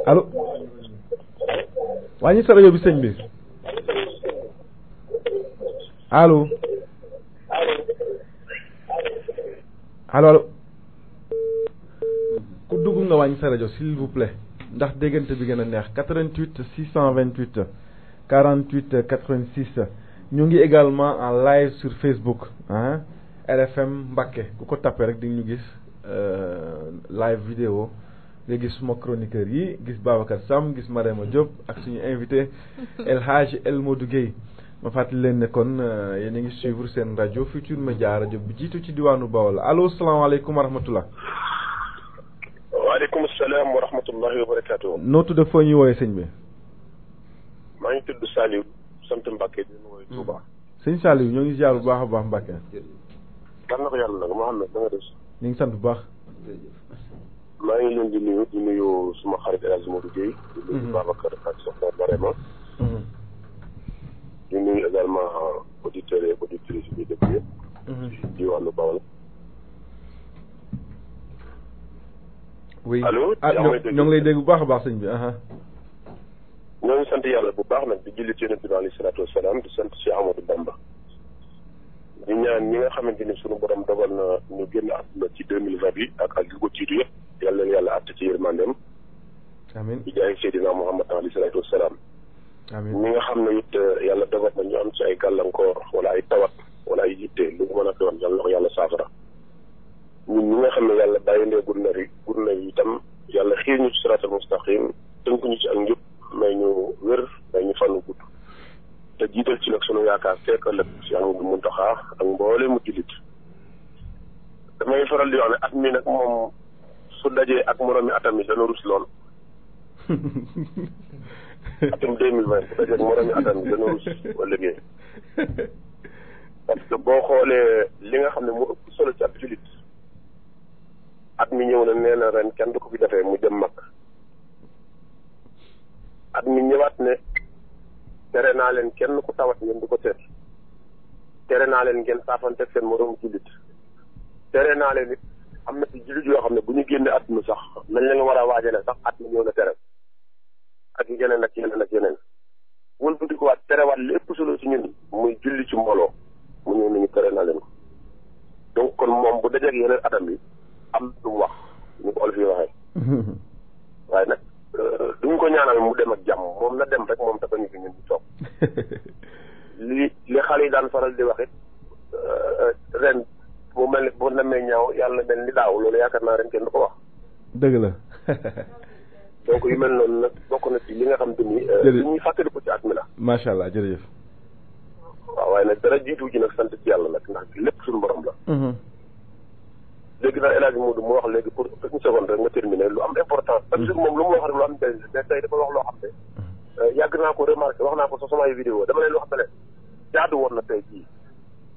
allo wàññi sa rajo bi sëñ bi allo ku dugg nga wàññi sa rajo s'il vous plaît ndax déggante bi gën a neex 88 628 48 86 ñu ngi également en live sur Facebook RFM Mbacké ku ko tapé rek di ñu gis live vidéo nga gis suma chroniqueur yi gis Babacar Sam gis Marema Diop ak suñu invité El Hadj El Modou Gueye ma fàttali leen ne kon yéen a ngi suivre seen rajo Futur Média rajo bi jiitu ci diwaanu Bawol allo salaamaaleykum wa rahmatullah. waaleykum salaam wa rahmatullahi wa barakaatu. noo tudd foo ñuy woowee sëñ bi. maa ngi tudd Saliou sant Mbacke di nuyu Touba. sëñ Saliou ñoo ngi ziar bu baax a baax Mbacke. dal na ko yàlla nag Mouhamed da nga def. ñu ngi sant bu baax. maa ngi leen di nuyu suma xarit El Hadj Modou Gueye. di nuyu Babacar ak soxna Marema. di nuyu également auditeurs et auditrices yi dëkk yëpp. ci diwaanu Bawol. oui allo. ñoo ngi lay dégg bu baax a baax sëñ bi. ñoo ngi sant yàlla bu baax nag di julli ci Yonent bi alayhi salaatu wasalaam di sant Cheikh Amadou Bamba. di ñaan ñi nga xamante ni sunu borom dogal na ñu génn àdduna ci 2020 bi ak li ko jiitu yëpp yàlla leen yàlla àtte ci yërmandeem. amiin di jaay Seydina Muhammad alayhi salaatu wasalaam. amiin ñi nga xam ne it yàlla dogal na ñu am ci ay gàllankoor wala ay tawat wala ay yitte lu mu mën a doon yàlla na ko yàlla saafara. ñun ñi nga xam ne yàlla bàyyindee gurna yi itam yàlla xiir ñu ci siraatal mustaqim tënk ñu ci ak njub may ñu wér may ñu fanu gudd te jiital ci nag sunu yaakaar fekk ëllëg si Ahmadu Muntaxa ak mboole mu jullit damay faral di wax ne at mi nag moom su dajee ak moromi atam yi dana rus lool atum 2020 su dajee ak moromi atam yi dana rus ba liggéey parce que boo xoolee li nga xam ne mu ëpp solo ci ab jullit at mi ñëw na nee na ren kenn du ko fi defee mu jëm mag at mi ñëwaat ne tere naa leen kenn ku tawat ngeen di ko seet tere naa leen ngeen saafanteeg seen moroom jullit tere naa leen it am na ci jullit yoo xam ne bu ñu génne àdduna sax nañ leen war a waajale sax at mi ñëw na tere ak yeneen ak yeneen ak yeneen wala bu di ko waat terewaat li ëpp solo ci ñun muy julli ci mbooloo mu ñëw nañu tere naa leen ko donc kon moom bu dajeeg yeneen atam yi am na lu mu wax ñu ko olof yi waxee waaye nag duñ ko ñaanal mu dem ak jàmm moom na dem rek moom dafa ñu fi ñun di toog li xale yi daan faral di wax it ren mu mel ni bu namee ñaaw yàlla mel ni daaw loolu yaakaar naa ren kenn du ko wax. dëgg la. donc yu mel noonu nag bokk na ci li nga xam te ni. li ñuy fàttali ko ci at mi la. macha allah jërëjëf. waaw waaye nag dara jiitu ji nag sant ci yàlla nag ndax lépp suñu borom la. léegi nag El Hadj Modou mu wax léegi pour une seconde rek nga terminer lu am importance parce que moom lu mu wax rek lu am njëriñ mais tey dafa wax loo xam ne yàgg naa ko remarqué wax naa ko sa samay vidéo dama leen wax ne leen jaadu woon na tey jii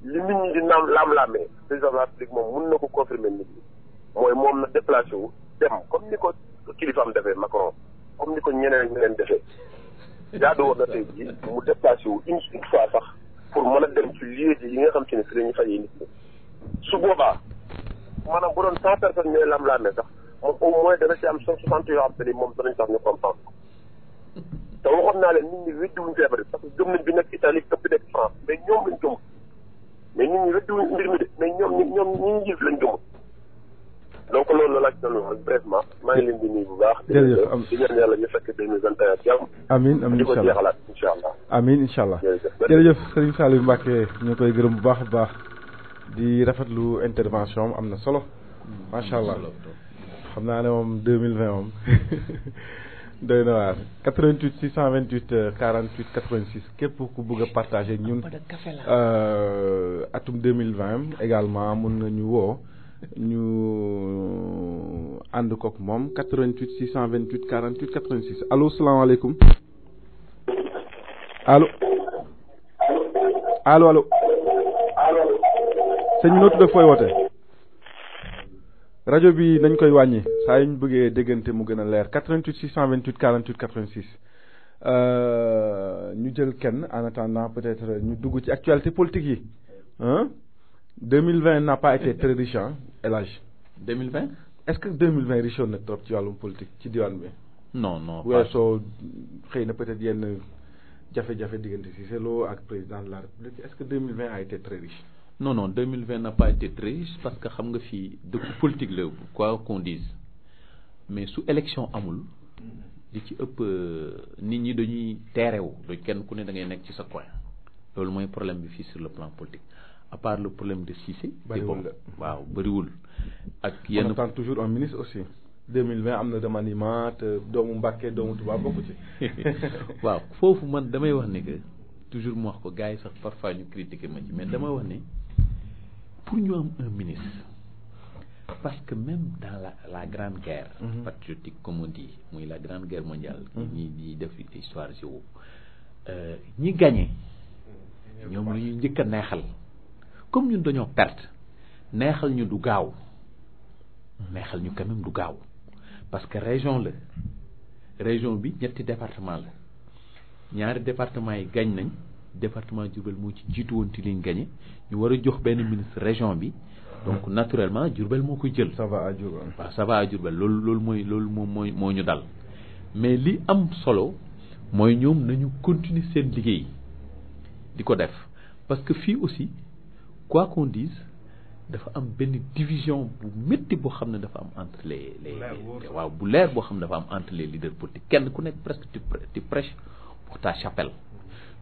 li nit ñi di laam-laamee président de la République moom mun na ko confirmer nit ñi mooy moom na déplacé wu dem comme ni ko kilifaam defee Macron comme ni ko ñeneen defee jaadu woon na tey jii mu déplacé wu une fois sax pour mën a dem ci lieu yi nga xam te ne fi la ñu fajee nit ñi su boobaa maanaam bu doon 100 personnes ñooy lam-laamee sax moom au moins dana ci am 160 yoo xam te ni moom danañ sax ñu comprendre te waxoon naa leen nit ñi weddiwuñ feebar bi parce que gëm nañ bi nekk Italie këpp nekk France mais ñoom lañ gëm mais nit ñi weddiwuñ mbir mi de mais ñoom ñi ñu jiif lañ gëm donc loolu la laaj doon wax brièvement maa ngi leen di nuyu bu baax. jërëjëf di ñaan yàlla ñu fekk 2021 ak jàmm. amiin amiin di ko jeexalaat incha allah. amiin incha allah jërëjëf Serigne Saliou Mbacké ñu koy gërëm bu baax a baax. di rafetlu intervention am na solo macha allah xam naa ne moom 2020 moom doy na waar 88 628 48 86 képp ku bëgg a partager ñun atum 2020 également mun nañu woo ñu ànd kook moom 88 628 48 86 allo salaamaaleykum allo allo allo sëñ bi noo tudd fooy woote rajo bi nañ koy wàññi saa yu ñu bëggee déggante mu gën a leer 88 628 48 86 ñu jël kenn en attendant peut-être ñu dugg ci actualité politique yi 2020 n'a pas été très riche El Hadj 2020 est-ce que 2020 richoon na trop ci wàllum politique ci diwaan bi. non non weesoo xëy na peut-être yenn jafe-jafe diggante Cissé Lo ak président de la République est-ce que 2020 a été très riche. non 2020 n'a pas été très riche parce que xam nga fii dëkku politique la quoi qu'on dise mais su élection amul li ci ëpp nit ñi dañuy teerewu du kenn ku ne da ngay nekk ci sa coin loolu mooy problème bi fii sur le plan politique à part le problème de Cissé. bëriwul waaw bëriwul. ak yenn on attend toujours un ministre aussi 2020 am na remaniement te doomu Mbàkke doomu Tuubaa bokku ci. waaw foofu man damay wax ne que toujours mu wax ko gars yi sax parfois ñu critiquer ma ci mais dama wax ne pour ñu am un ministre parce que même dans la grande guerre patriotique comme on dit muy la grande guerre mondiale ñi di def histoire géo ñi gagné ñoom la ñuy njëkk a neexal comme ñun dañoo perte neexal ñu du gaaw neexal ñu quand même du gaaw parce que région bi ñetti département la ñaari département yi gañ nañ département Diourbel moo ci jiitu woon ci liñ gagné ñu war a jox benn ministre région bi donc naturellement Diourbel moo koy jël. ça va à Diourbel. waaw ça va à Diourbel loolu moom moo ñu dal mais li am solo mooy ñoom nañu continuer seen liggéey di ko def parce que fii aussi quoi qu'on dise dafa am benn division bu métti boo xam ne dafa am entre les waaw bu leer boo xam ne dafa am entre les leaders politiques kenn ku nekk presque tu prêches pour ta chapelle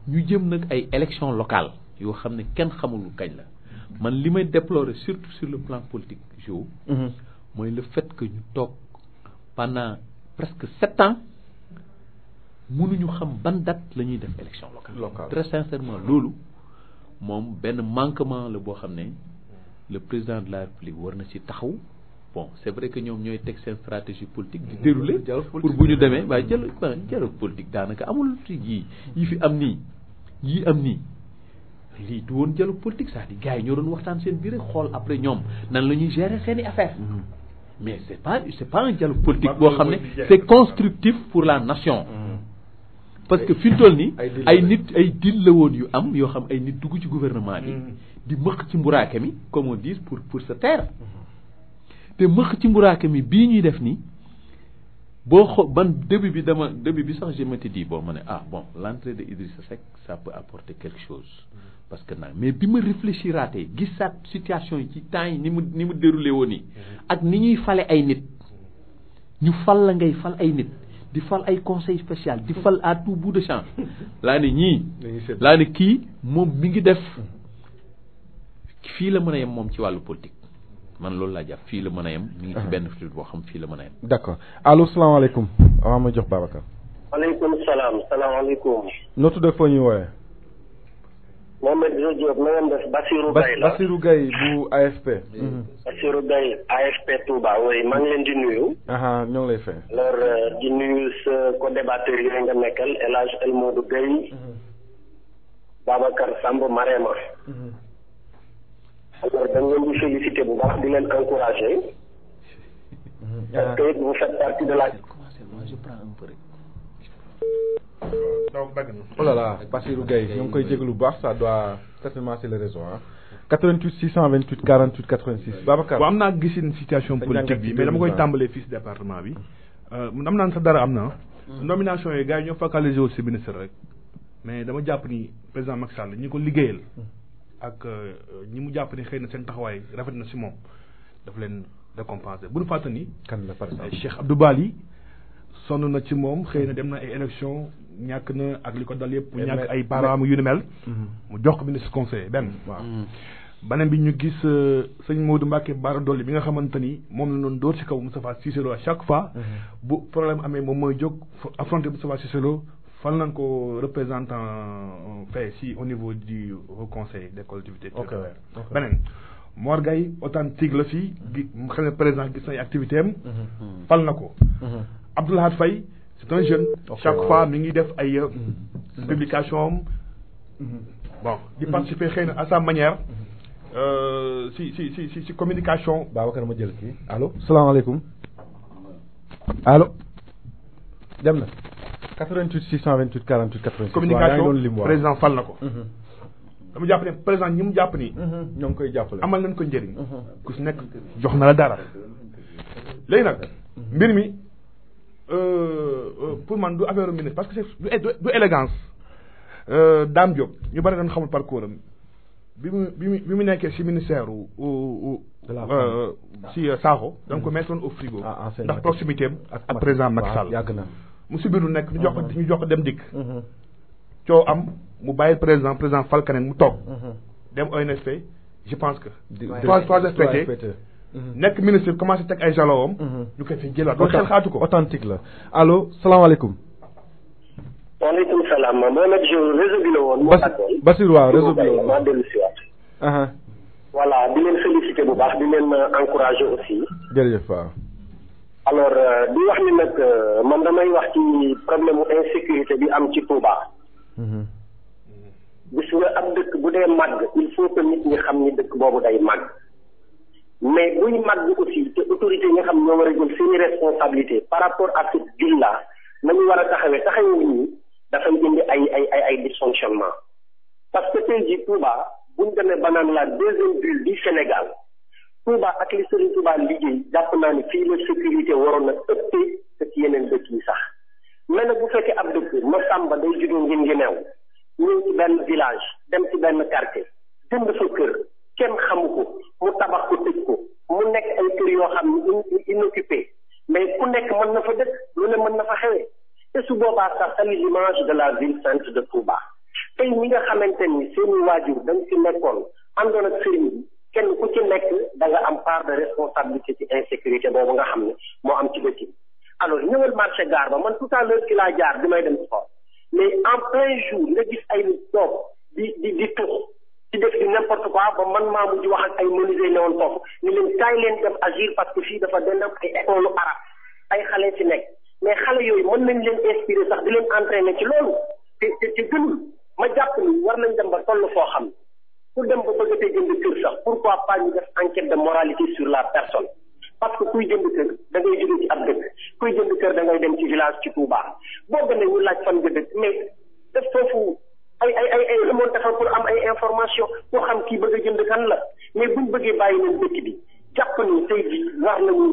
ñu jëm nag ay élections locales yoo xam ne kenn xamul kañ la man li may déplorer surtout sur le plan politique jo mooy le fait que ñu toog pendant presque 7 ans mënuñu xam ban date la ñuy def élection locale très sincèrement loolu moom benn manquement la boo xam ne le président de la République war na ci taxaw bon c'est vrai que ñoom ñooy teg seen stratégie politique di dérouler pour bu ñu demee waaye dialogue politique daanaka amul yi fi am nii yii am nii lii du woon dialogue politique c'est-à-dire gars yi ñoo doon waxtaan seen biir xool après ñoom nan la ñuy gérer seeni affaire mais c'est pas un dialogue politique boo xam ne c'est constructif pour la nation parce que fi mu toll nii ay nit ay deal la woon yu am yoo xam ay nit dugg ci gouvernement bi di mëq ci mburaake mi comme on dit pour se taire te mëq ci mburaake mi bii ñuy def nii boo début bi sax je m'étais dit bon ma ne bon l'entrée de Idrissa Seck ça peut apporter quelque chose parce que nag mais bi ma réfléchiraatee gisaat situation yi ci temps yi ni mu déroulé woon nii ak ni ñuy fale ay nit ñu fal la ngay fal ay nit di fal ay conseil spécial di fal à tout bout de champ laa ne kii moom mi ngi def fii la mën a yem moom ci wàllu politique man loolu laa jàpp fii la mën a yem mi ngi ci benn fii boo xam fii la mën a yem. d'accord allo salaamaaleykum waaw ma jox Babacar. waaleykum salaam salaamaaleykum. noo tudd foo ñuy woowee. Mohamed Diop na ngeen def Bassirou Gaye la Bassirou Gaye bu AFP. Bassirou Gaye AFP Touba oui maa ngi leen di nuyu. ñoo ngi lay fay. alors di nuyu sa co-débatteur yi nga nekkal El Hadj El Modou Gueye. Babacar Samb Marema. alors dañ leen di féliciter bu baax di leen encourager. parce que vous faites partie de la. oh là là Bassirou Gaye ñoo ngi koy jégalu bu baax ça doit certainement c'est le réseau 88 628 48 86 Babacar. waaw am naa gisin situation politique bi mais dama koy tàmbalee fii si département bi am naan sax dara am na nomination yi gars yi ñoo focalisé wu si ministre rek mais dama jàpp ni président Macky Sall ñi ko liggéeyal ak ñi mu jàpp ni xëy na seen taxawaay rafet na si moom daf leen récompenser bu ñu fàtte ni kan la par exemple Cheikh Abdou Bali sonn na ci moom xëy na dem na ay élection ñàkk na ak li ko dal yëpp mu ñàkk ay parents yu ni mel mu jox ko ministre conseiller benn waaw beneen bi ñu gis sëñ Modou Mbacké Bara Dolly bi nga xamante ni moom la doon dóor ci kaw Moustapha Cissé Lo à chaque fois bu problème amee moom mooy jóg affronter Moustapha Cissé Lo fal nañ ko représentant fait si au niveau du Haut Conseil des collectivités territoriales beneen Mor Gaye authentique la fii gi xam ne président gis nañ activité am fal na ko Abdoulahad Faye c'est un jeune chaque fois mi ngi def ay publication am bon di participer xëy na à sa manière si communication. Babacar ma jël kii allo salaamaaleykum allo dem na 88 628 48 86 communication président fal na ko dama jàpp ne président ñi mu jàpp nii ñoo ngi koy jàppale amal nañ ko njëriñ ku si nekk jox na la dara léegi nag mbir mi pour man du affaire ministre parce que du élégance Dame Diop ñu bari dañ xamul parcours am bi mu nekkee si ministère si Sakho da nga ko mettre au frigo ndax proximité am ak président Macky Sall yàgg na mu si biir lu nekk ñu jox ko dem dikk coow am mu bàyyi président fal keneen mu toog dem ONFP je pense que trois FPT nekk ministre commencé teg ay jalowam ñu koy fi jëlaat loolu xel xaatu ko authentique la allo salaamaaleykum waaleykum salaam Mohamed réseau bi la woon Bassirou waaw réseau bi la woon maa dellu si waat voilà di leen féliciter bu baax di leen encourager aussi jërëjëf waaw alors di wax ni nag man damay wax ci problème mu insécurité bi am ci Touba gis nga ab dëkk bu dee màgg il faut que nit ñi xam ni dëkk boobu day màgg mais buy màgg aussi te autorité yi nga xam ñoo war a jël seeni responsabilité par rapport à cette ville là nañu war a taxawee ñi dafay indi ay dysfonctionnement parce que tey jii Touba buñ demee ba naan la deuxième ville du Sénégal Touba ak li Serigne Touba liggéey jàpp naa ni fii la sécurité waroon na ëppee te ci yeneen dëkk yi sax mais nag bu fekkee ab dëkk ma sàmba day juddoo ngin ngi neew ñëw ci benn village dem ci benn quartier jënd fa kër kenn xamu ko mu tabax ko tëj ko mu nekk ay kër yoo xam ne inoccupé mais ku nekk mën na fa dëkk lu ne mën na fa xewee te su boobaa sax c'est l'image de la ville sainte de Touba tey ñi nga xamante ni seeni waajur dañ ci nekkoon àndoon ak sëriñ bi kenn ku ci nekk da nga am part de responsabilité ci insécurité boobu nga xam ne moo am ci dëkk bi alors ñëwal marché gare ba man tout à l'heure ci laa jaar bi may dem sport mais en plein jour nga gis ay nit toog di tux ci def di n'importe quoi ba man maa mujj wax ak ay menuisier ne woon foofu ñu leen kaay leen dem agir parce que fii dafa dend ak ay école arabe ay xale ci nekk mais xale yooyu mën nañ leen inspirer sax di leen entraîner ci loolu te gënul ma jàpp ni war nañ dem ba toll foo xam pour dem ba bëgg a jënd kër sax pourquoi pas ñu def enquête de moralité sur la personne parce que kuy jënd kër da ngay jóge ci ab dëkk kuy jënd kër da ngay dem ci village ci Touba boo gënee ñu laaj fan nga dëkk mais def foofu ay remonté fa pour am ay information pour xam kii bëgg a jënd kan la mais buñ bëggee bàyyi leen dëkk bi jàpp ni tey bi war nañu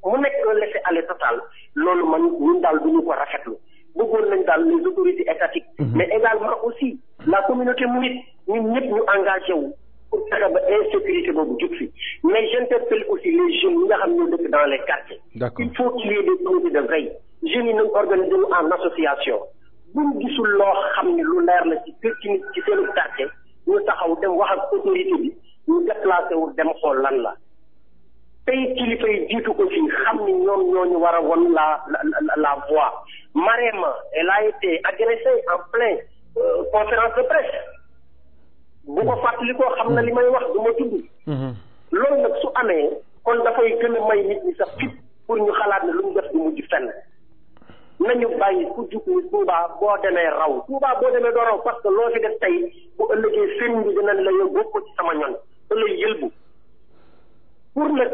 mu nekk un laisser-aller total loolu man ñun daal duñu ko rafetlu bëggoon nañ daal les autorités étatiques mais également aussi la communauté mouride ñun ñëpp ñu engagé wu pour fexe ba insécurité boobu jug fi mais j'interpelle aussi les jeunes ñi nga xam ñoo dëkk dans les quartiers. Il faut qu'il y ait des comités de veille jeunes yi nañ organiser wu en association buñ gisul loo xam ne lu leer la ci nit ci seenu quartier ñu taxaw dem wax ak autorité bi ñu déplacé wu dem xool lan la tey kilifa yi jiitu ko fii xam ni ñoom ñooñu war a won la voie. Marème elle a été agressée en plein conférence de presse bu ko fàttali ko xam na li may wax du ma tudd loolu nag su amee kon dafay gën a may nit ñi sax fit pour ñu xalaat ne lu mu def du mujj fenn nañu bàyyi ku jug ni Touba boo demee raw Touba boo demee doo raw parce que loo fi def tey bu ëllëgee sëriñ bi dinañ la yow bokk ci sama ñoñ da lay yëlbu pour nag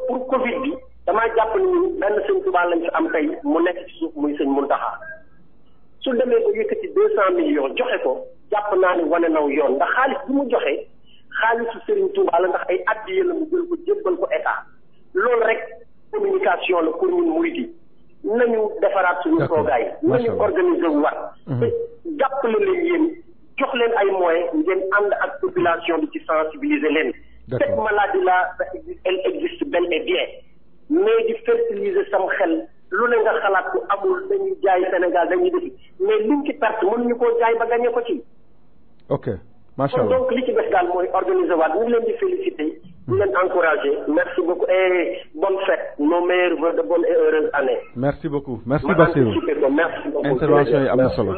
pour Covid bi damaa jàpp ni benn sëñ Touba lañ fi am tey mu nekk ci suuf muy sëñ Muntaxa su demee ba yëkkati 200 millions joxe ko jàpp naa ni wane naw yoon ndax xaalis bi mu joxe xaalisu Serigne Touba la ndax ay addiya la mu jël ko jébbal ko état loolu rek communication la pour ñun murid yi nañu defaraat suñu toogaay nañu organiser wu wat te jàppale leen yéen jox leen ay moyens ngeen ànd ak population bi ci sensibiliser leen cette maladie là elle existe bel et bien mais di fertiliser sam xel lu ne nga xalaat ko amul dañuy jaay Sénégal dañuy defi mais liñ ci perte mënuñu koo jaay ba gagné ko ci. ok macha allah donc li ci des daal mooy organiser waat ñu ngi leen di féliciter. ñu leen encourager merci beaucoup et bonne fête nos meilleurs vœux de bonne et heureuse année. merci beaucoup merci Bassirou intervention yi am na solo.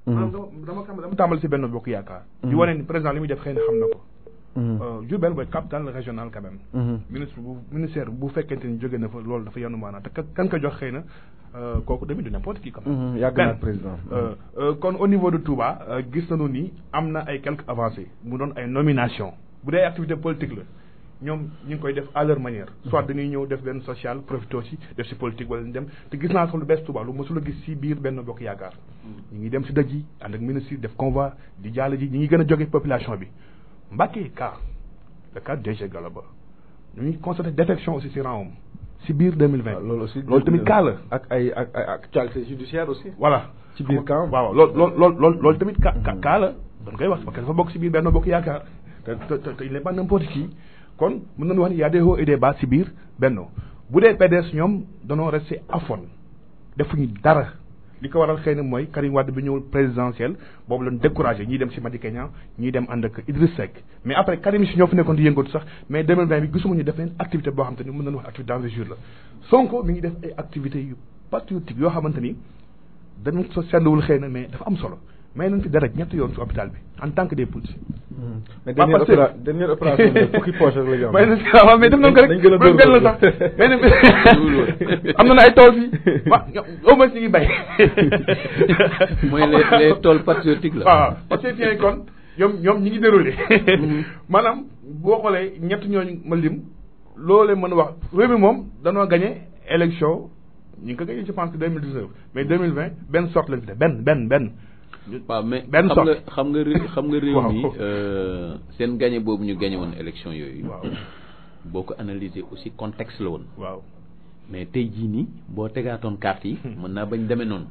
dama tàmbali si benn bokk yaakaar. di wane ni président li muy def xëy na xam na ko. Diourbel mooy capitale régionale quand même. ministère bu fekkente ni jóge na fa loolu dafa yanu maanaam te kan ko jox xëy na kooku tamit du n'importe qui quand même. yàgg na président. kon au niveau de Touba gis nañu ni am na ay quelques avancées mu doon ay nomination bu dee activité politique la ñoom ñu ngi koy def à leur manière. soit dañuy ñëw def benn social profité aussi def si politique wala ñu dem te gis naa sax lu bees Touba lu mosula gis si biir benn bokk yaakaar. ñu ngi dem si dëj yi ànd ak ministre def convoi di jàll ji ñu ngi gën a jóge population bi. Mbacké le cas DG Galaba ñu ngi constaté détection aussi si rang si biir 2020. loolu aussi loolu tamit cas la. ak ay actualité judiciaire aussi. voilà ci biir camp. waaw loolu tamit cas la dañ koy wax parce que dafa bokk si biir benn bokk yaakaar te il n'est pas n'importe qui kon mën nañu wax ni y a des hauts et des bas si biir benno bu dee PDS ñoom danoo resté aphone defuñu dara. li ko waral xëy na mooy Karim Wade bi ñëwul présidentiel boobu lañ découragé ñii dem si Madické Niang ñii dem ànd ak Idriss Seck mais après Karim si ñoo fi nekkoon di yëngatu sax mais 2020 bi gisuma ñu def leen activité boo xamante ni mën nañu wax activité d'envergure la Sonko mi ngi def ay activités yu patriotique yoo xamante ni dañu so seetluwul xëy na mais dafa am solo may nañ fi dara ñetti yoon si hôpital bi en tant que des policiers. mais dernière opération de fukki poche rek la ñu am. may nañ si waaw mais def nañ ko rek dañ gën a dóor benn la sax mais am na ay tool fii wa au moins ñu ngi bay. mooy les tool patriotiques la. waaw parce que fii kon ñoom ñi ngi déroulé. maanaam boo xoolee ñett ñooñu ma lim loolee mën a wax réew mi moom danoo gagné élection ñu ngi ko gagné je pense que 2019 mais 2020 benn sorte lañ fi def benn. waaw mais benn xam nga réew mi seen gagné boobu ñu gagné woon élection yooyu. waaw boo ko analyser aussi contexte la woon. waaw mais tey jii nii boo tegaatoon carte yi. mën naa bañ demee noonu.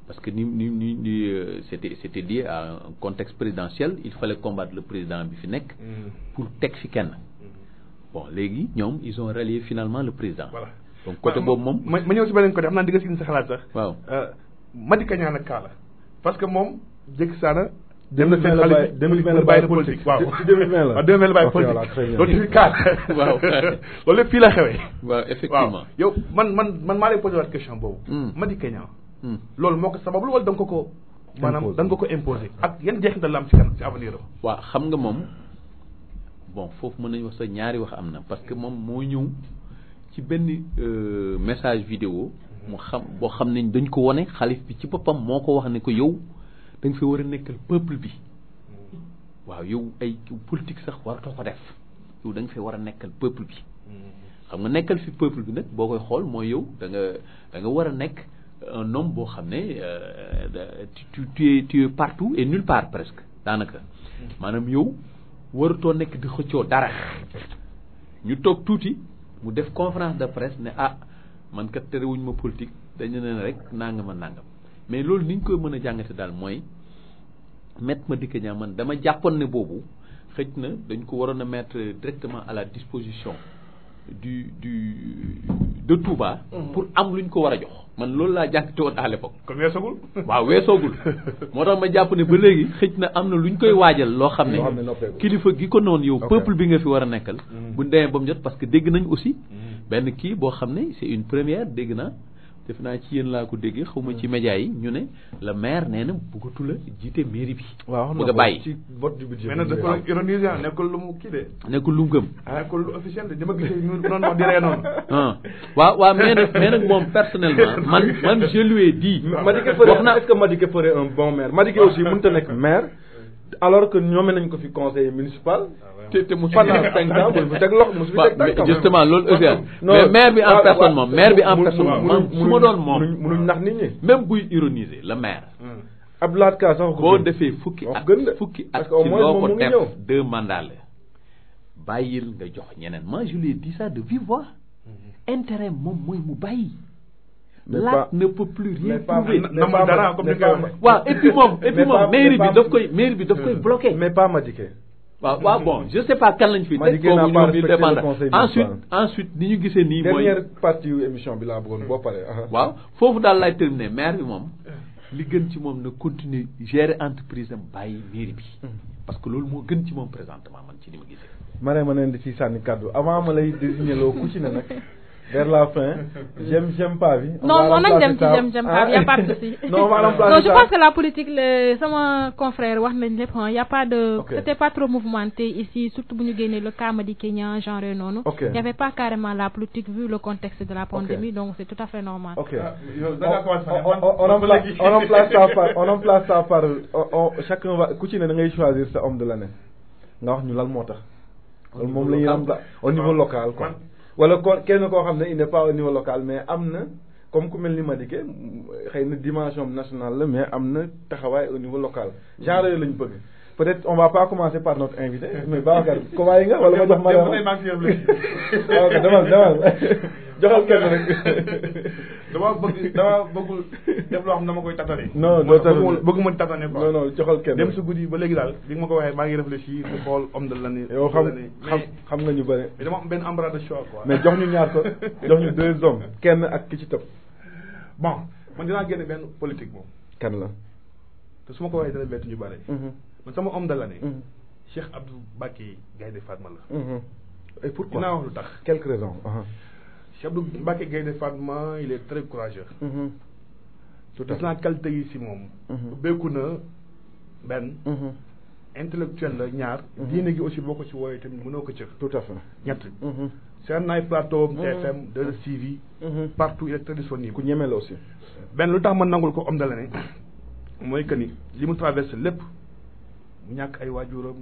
parce que c'était lié à un contexte présidentiel il fallait combattre le président bi fi nekk. pour teg fi kenn. bon léegi ñoom ils ont rallié finalement le président. voilà donc côté boobu moom. ma ñëw si beneen côté xam naa di nga si sa xalaat sax. waaw Madické Niang nag kaa la parce que moom jëkk saana. 2020 la bàyyi politique waaw ci 2020 la. waaw 2020 la bàyyi politique loolu ci kaar. waaw loolu lépp fii la xewee. waaw effectivement waaw yow man maa lay posé waat question boobu. Madické Niang. loolu moo ko sabablu wala da nga ko maanaam da nga ko imposé ak yan jeexintal la am ci kan ci avenir am. waaw xam nga moom bon foofu mën nañu wax sa ñaari wax am na parce que moom moo ñëw ci benn message vidéo mu xam boo xam ne dañ ko wone xalif bi ci boppam moo ko wax ne ko yow da nga fi war a nekkal peuple bi waaw yow ay politique sax waratoo ko def yow da nga fi war a nekkal peuple bi xam nga nekkal fi peuple bi nag boo koy xool mooy yow da nga war a nekk un homme boo xam ne tu es partout et nulle part presque daanaka maanaam yow waratoo nekk di xëccoo dara ñu toog tuuti mu def conférence de presse ne man kat terewuñ ma politique dañu ne rek nangam a nangam mais loolu ni ñu koy mën a jàngate daal mooy Maître Madické Niang man dama jàppoon ne boobu xëj na dañ ko waroon a mettre directement à la disposition de Touba. pour am lu ñu ko war a jox man loolu laa jàngate woon à l'époque. kon weesoogul. waaw weesoogul moo tax ma jàpp ne ba léegi xëj na am na lu ñu koy waajal loo xam ne kilifa gi ko noonu yow peuple bi nga fi war a nekkal. bu ñu demee ba mu jot parce que dégg nañ aussi benn kii boo xam ne c'est une première dégg naa def naa ci yéen laa ko déggee xaw ma ci média yi ñu ne le maire nee na bëggatu la jiite mairie bi. waaw bëgg a bàyyi ci vote du budget. mais nag dafa ironisé nekkul lu mu kii de. nekkul lu mu gëm. nekkul lu officiel de dama gisee ñu doon wax di ree noonu. waaw mais nag moom personnellement man je lui ai dit. Madické ferait est-ce que Madické ferait un bon maire Madické aussi mënut a nekk maire alors que ñoome nañ ko fi conseiller municipal. te mu pendant 5 ans mu teg loxo mu fi teg tànkam justement loolu aussi mais maire bi en personne moom maire bi en personne moom su ma doon moom munuñ nax nit ñi même buy ironiser le maire Abdoulaye Ka sax boo defee fukki at ci loo ko def 2 mandats la bàyyil nga jox ñeneen moi je lui ai dit ça de vive voix intérêt moom mooy mu bàyyi là ne peut plus rien prouver waaw et puis moom mairie bi daf koy bloqué mais pas Madické waaw bon je sais pas kan lañ fi teg kooku ñoom di dépendre ensuite ni ñu gisee nii mooy dernière partie yu émission bi laa bëggoon boo paree waaw foofu daal lay terminer maire bi moom li gën ci moom na continuer gérer entreprise am bàyyi mairie bi parce que loolu moo gën ci moom présentement man ci ni ma gisee ma leen di ci sànni kàddu avant ma lay désigner loo ku ci ne nag vers la fin j'aime pas bi. non nañ dem ci j'aime pas bi y a pas de souci. non je pense que la politique sama confrère wax nañ lépp y a pas de. c'était pas trop mouvementé ici surtout bu ñu génnee le cas Madické Niang genre noonu. y avait pas carrément la politique vu le contexte de la pandémie donc c'est tout à fait normal. on remplace ça par chacun va ku ci ne da ngay choisir sa homme de l'année nga wax ñu lan moo tax. loolu moom la ñuy remplacer au niveau local quoi. wala kenn koo xam ne il n'est pas au niveau local mais am na comme ku mel ni Madické xëy na dimension nationale la mais am na taxawaay au niveau local genre yooyu lañ bëgg peut-être on va pas commencer par notre invité mais Babacar ko bàyyi nga wala ma jox ma ok demal joxal kenn rek dama bëggul def loo xam ne dama koy tatane non doo tatane bëgguma tatane quoi non joxal kenn dem su guddi ba léegi daal bi nga ma ko waxee maa ngi réfléchir di xool homme de l'année yow xam nga ñu bëri mais dama am benn embarras de choix quoi mais jox ñu ñaar ko jox ñu 2 hommes kenn ak ki ci topp bon man dinaa génne benn politique moom kan la te su ma ko waxee dana bett ñu bëri man sama homme de l'année Cheikh Abdou Mbacké Gaïndé Fatma la et pourquoi dinaa wax lu tax quelques raisons Cheikh Abdou Mbacké Gaïndé Fatma il est très courageux tout à fait gis naa qualité yi si moom ubbeeku na benn intellectuel la ñaar diine gi aussi boo ko ci wooyee tamit mënoo ko cër tout à fait ñett seen naay plateau TFM 2STV partout il est très disponible ku ñeme la aussi benn lu tax ma nangul ko homme de l'année mooy que ni li mu traversé lépp mu ñàkk ay waajuram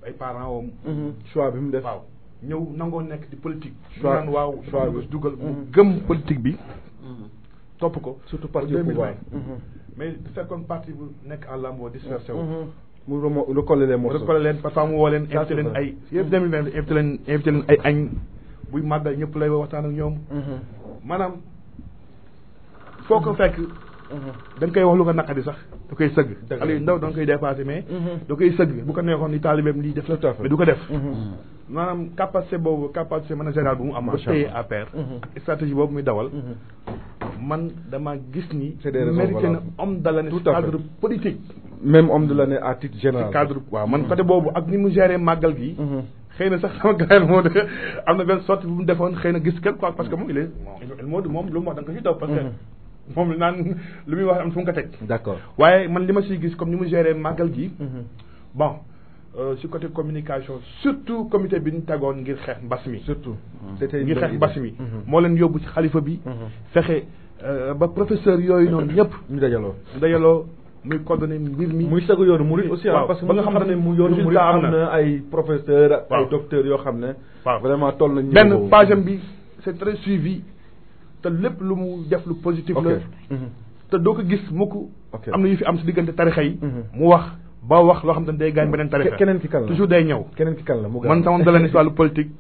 ay parents am choix bi mu def waaw ñëw nangoo nekk di politique choix naan waaw choix bi dugal mu gëm politique bi topp ko surtout parti au pouvoir mais du fekkoon parti bu nekk en lambeau dispersé wu. mu recoller les morceaux. recoller leen parfois mu woo leen invité leen ay yëpp 2020 invité leen ay añ buy màggal ñëpp lay waxtaan ak ñoom. maanaam foo ko fekk. da nga koy wax lu ko naqadi sax da koy sëgg. Aliou Ndao da nga koy dépassé mais. da koy sëgg bu ko neexoon ni taalibeem lii def la mais du ko def. maanaam capacité boobu capacité managériale bu mu am. macha allah ba téye APR. ak stratégie boobu muy dawal. man dama gis ni. c'est des raisons mérité na homme de l'année cadre politique. même homme de l'année à titre général. cadre waaw man côté boobu ak ni mu géré màggal gi. xëy na sax sama gars moo de am na benn sortie bu mu defoon xëy na gis quelque quoi parce que moom il est moom lu mu wax da nga ko ci topp parce que moom naan lu muy wax am fu mu ko teg. d'accord waaye man li ma siy gis comme ni mu géré màggal gi. bon si côté communication surtout comité bi ñu tegoon ngir xeex mbas mi. surtout ngir xeex mbas mi. moo leen yóbbu ci xalifa bi. fexe ba professeur yooyu noonu ñëpp. ñu dajaloo. muy coordonné mbir mi. muy sagu yoonu murid aussi parce que ba nga xam ne mu yoonu murid am na ay professeurs ay docteurs yoo xam ne. vraiment toll nañu. benn page am bi c'est très suivi te lépp lu mu def lu positif la. te doo ko gis mukk. am na yu fi am si diggante tarixa yi. mu wax ba wax loo xam ne day gaañ beneen tarixa. keneen ki kan la toujours day ñëw. keneen ki kan la mu man sama dala ne si wàllu politique.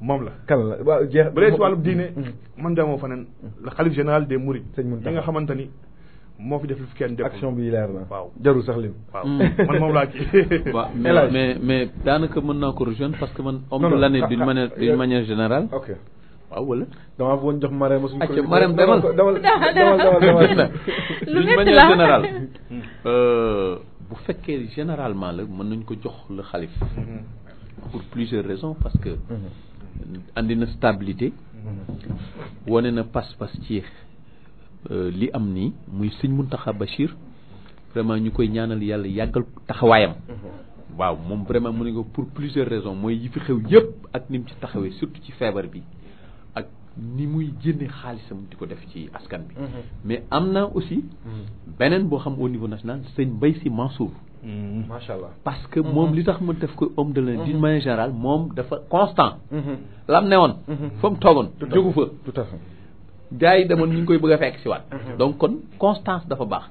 moom la. kan la waaw jeex bu dee si wàllu diine. man demoo fa nen le khalife général des mourides. sëñ Mountakha li nga xamante ni. moo fi def lu fi kenn def action bi leer na. waaw jarul sax lim. waaw man moom laa kii. waaw mais daanaka mën naa ko rejoindre parce que man. homme de l'année d'une manière générale. ok waaw wala. damaa bëggoon jox Marème suñu. acca Marème demal d'une manière générale. bu fekkee généralement la mën nañ ko jox le xalif. pour plusieurs raisons parce que. andi na stabilité. wane na pas-pas ci. li am nii muy sëñ Mountakha Bachir vraiment ñu koy ñaanal yàlla yàggal taxawaayam. waaw moom vraiment mu ne ko pour plusieurs raisons mooy yi fi xew yëpp ak ni mu ci taxawee surtout ci feebar bi ak ni muy génne xaalisam di ko def ci askan bi. mais am na aussi beneen boo xam au niveau national sëñ Mbaye Sy Mansour. macha allah parce que moom li tax mu def ko homme de l'année d'une manière générale moom dafa constant. lam ne woon. fa mu toogoon jógu fa. tout à fait. gars yi demoon ñu ngi koy bëgg a fekk si waat. donc kon constance dafa baax.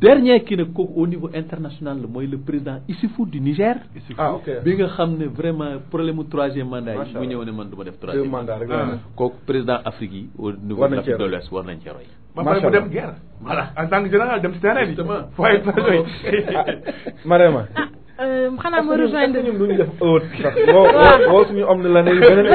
dernier kii nag kooku au niveau international la mooy le président Issoufou du Niger. bi nga xam ne vraiment problème mu troisième mandat yi. mu ñëw ne man du ma def troisième mandat rek kooku président Afrique yi au niveau de l'Afrique de l'Ouest war nañ cee roy. macha allah mu dem guerre. voilà en tant que général dem si terrain bi. Marème. xanaa ma rejoindre ñun duñu def woo suñu homme de l'année beneen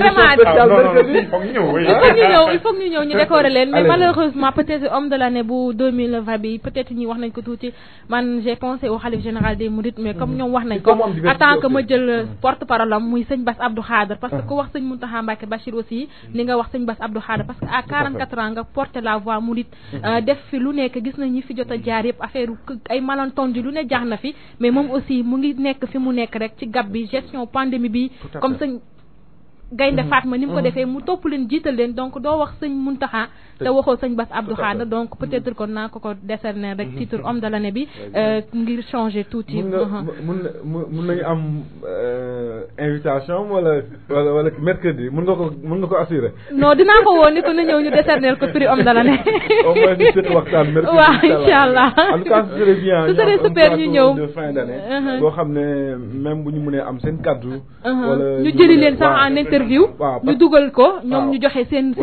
il faut que ñu ñëw ñu décorer leen mais malheureusement peut-être homme de l'année bu 2020 bi peut-être ñi wax nañ ko tuuti man j'ai pensé au khalife général des mourides mais comme ñoom wax nañ ko en tant que ma jël porte-parole am muy sëñ Bass Abdou Khadre parce que ku wax sëñ Mountakha Mbacké Bachir aussi li nga wax sëñ Bass Abdou Khadre parce que à 44 ans nga porter la voix mouride def fi lu nekk gis nañ ñi fi jot a jaar yëpp affaire ay malentendu lu ne jaax na fi mais moom aussi mu ngi nekk fi mu nekk rek ci gab bi gestion pandémie bi comme sëñ Gaynde Fatma ni mu ko defee mu topp leen jiital leen donc doo wax sëñ Mountakha te waxoo sëñ Bass Abdou Khadre donc peut-être kon naa ko décerner rek titre homme de l'année bi ngir changer tuuti. mun nañu am invitation wala mercredi mun nga ko assurer. non dinaa ko woo ni ko na ñëw ñu décerner ko prix homme de l'année. au moins ñu seq waxtaan mercredi. waaw incha allah en tout cas ce serait bien. ce serait super ñu ñëw de fin d'année. boo xam ne même bu ñu mënee am seen kaddu. wala ñu jëli leen sax en interview. ñu dugal ko ñoom ñu joxe seen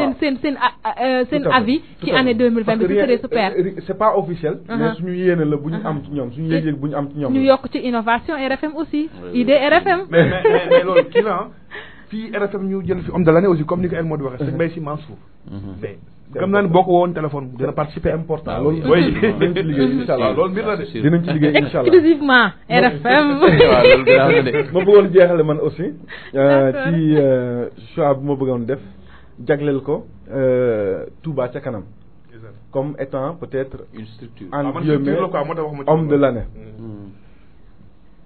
avis ci année 2020 bi ce serait super. c'est pas officiel. mais suñu yéene la bu ñu am ci ñoom suñu yëg-yëg bu ñu am ci ñoom. ñu yokk ci innovation RFM aussi. idée RFM. mais loolu kii la fii RFM ñu jël fi homme de l'année aussi comme ni ko El Modou waxee. sëñ Mbaye Sy Mansour. gëm naa ne boo ko woon téléphone dina participer important. loolu dinañ ci liggéey incha allah loolu mbir la de. dinañ ci liggéey incha allah exclusivement RFM. ma bëggoon jeexale man aussi. ci choix bu ma bëggoon def jagleel ko Touba ca kanam. comme étant peut-être une structure. en guillemets homme de l'année.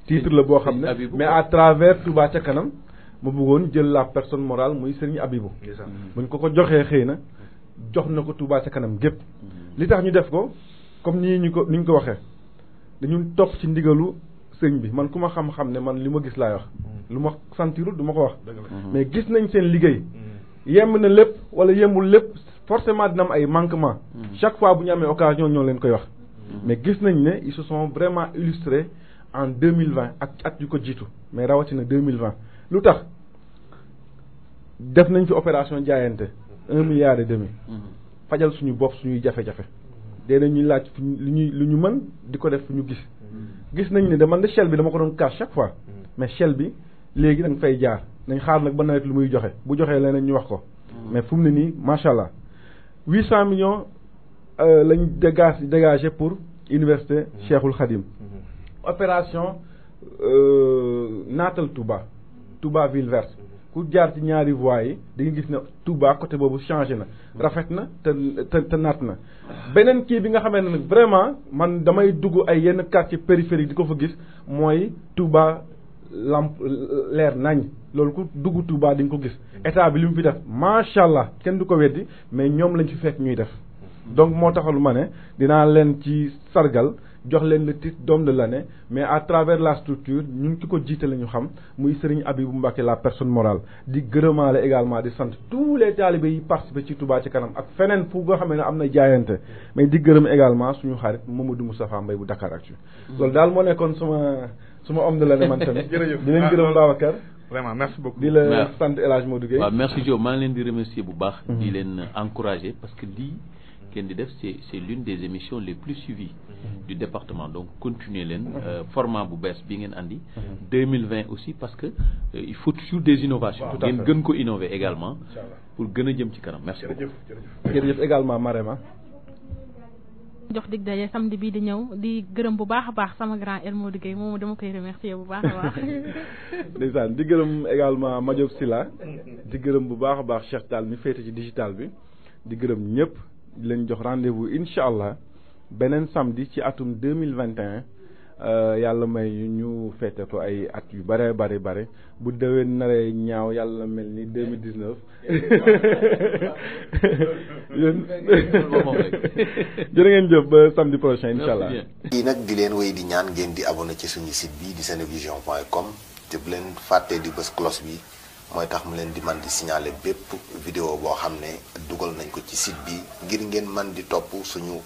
titre la boo xam ne mais à travers Touba ca kanam ma bëggoon jël la personne morale muy Serigne Abibou. buñ ko joxee xëy na jox na ko Touba ca kanam gépp li tax ñu def ko comme ni ñu ko waxee dañu topp ci ndigalu sëñ bi man ku ma xam-xam ne man li ma gis laay wax lu ma sentirul du ma ko wax mais gis nañ seen liggéey yemb na lépp wala yembul lépp forcément dina am ay manquement chaque fois bu ñu amee occasion ñoo leen koy wax mais gis nañ ne ils se sont vraiment illustrés en 2020 ak at yu ko jiitu mais rawatina 2020 lu tax def nañ fi opération jaayante 1,5 milliard fajal suñu bopp suñuy jafe-jafe dee nañ ñuy laaj lu ñu mën di ko def fu ñu gis nañ ne de man de Shell bi dama ko doon cash chaque fois mais Shell bi léegi da nga fay jaar nañ xaar nag ba nawet lu muy joxe bu joxee leneen ñu wax ko mais fu mu ne nii macha allah 800 millions lañ dégagé pour université Cheikhoul Khadim opération naatal Touba ville verte ku jaar ci ñaari voies yi di nga gis ne Touba côté boobu changé na rafet na te naat na beneen kii bi nga xamee ne nag vraiment man damay dugg ay yenn quartier périphérique di ko fa gis mooy Touba lamp leer nañ loolu ku dugg Touba di nga ko gis état bi li mu fi def macha allah kenn du ko weddi mais ñoom lañ fi fekk ñuy def donc moo taxalu ma ne dinaa leen ci sargal jox leen le titre d'homme de l'année mais à travers la structure ñun ki ko jiite la ñu xam muy Serigne Abibou Mbacké la personne morale di gërëmaale également di sant tous les talibés yi participé ci Touba ci kanam ak feneen fu nga xam ne am na jaayante mais di gërëm également suñu xarit Mamadou Moustapha Mbaye bu Dakaractu loolu daal moo nekkoon suma homme de l'année man tamit di leen gërëm Babacar vraiment merci beaucoup di la sant El Hadj Modou Gueye waaw merci Diop maa ngi leen di remercier bu baax di leen encourager parce que lii kenn di def c'est l'une des émissions les plus suivies du département donc continuer leen format bu bees bi ngeen andi 2020 aussi parce que il faut toujours des innovations ngeen gën ko innover également pour gën a jëm ci kanam merci beaucoup jërëjëf également Marema jox dig daje samedi bii di ñëw di gërëm bu baax a baax sama grand El Modou Gueye moom dama koy remercier bu baax a baax ndeysaan di gërëm également Madiop Silla di gërëm bu baax a baax Cheikh Tall mi féete ci digital bi di gërëm ñëpp di leen jox rendez-vous incha allah beneen samedi ci atum 2021 yàlla may ñu feete ko ay at yu bare bu déwén naree ñaaw yàlla mel ni 2019 yéen jërë ngeen jëf ba samedi prochain incha allah. kii nag di leen wéy di ñaan ngeen di abonné ci suñu site bi di senevision.com te bu leen fàttee di bës cloche bi mooy tax mu leen di man di signaler bépp vidéo boo xam ne dugal nañ ko ci site bi ngir ngeen man di topp suñu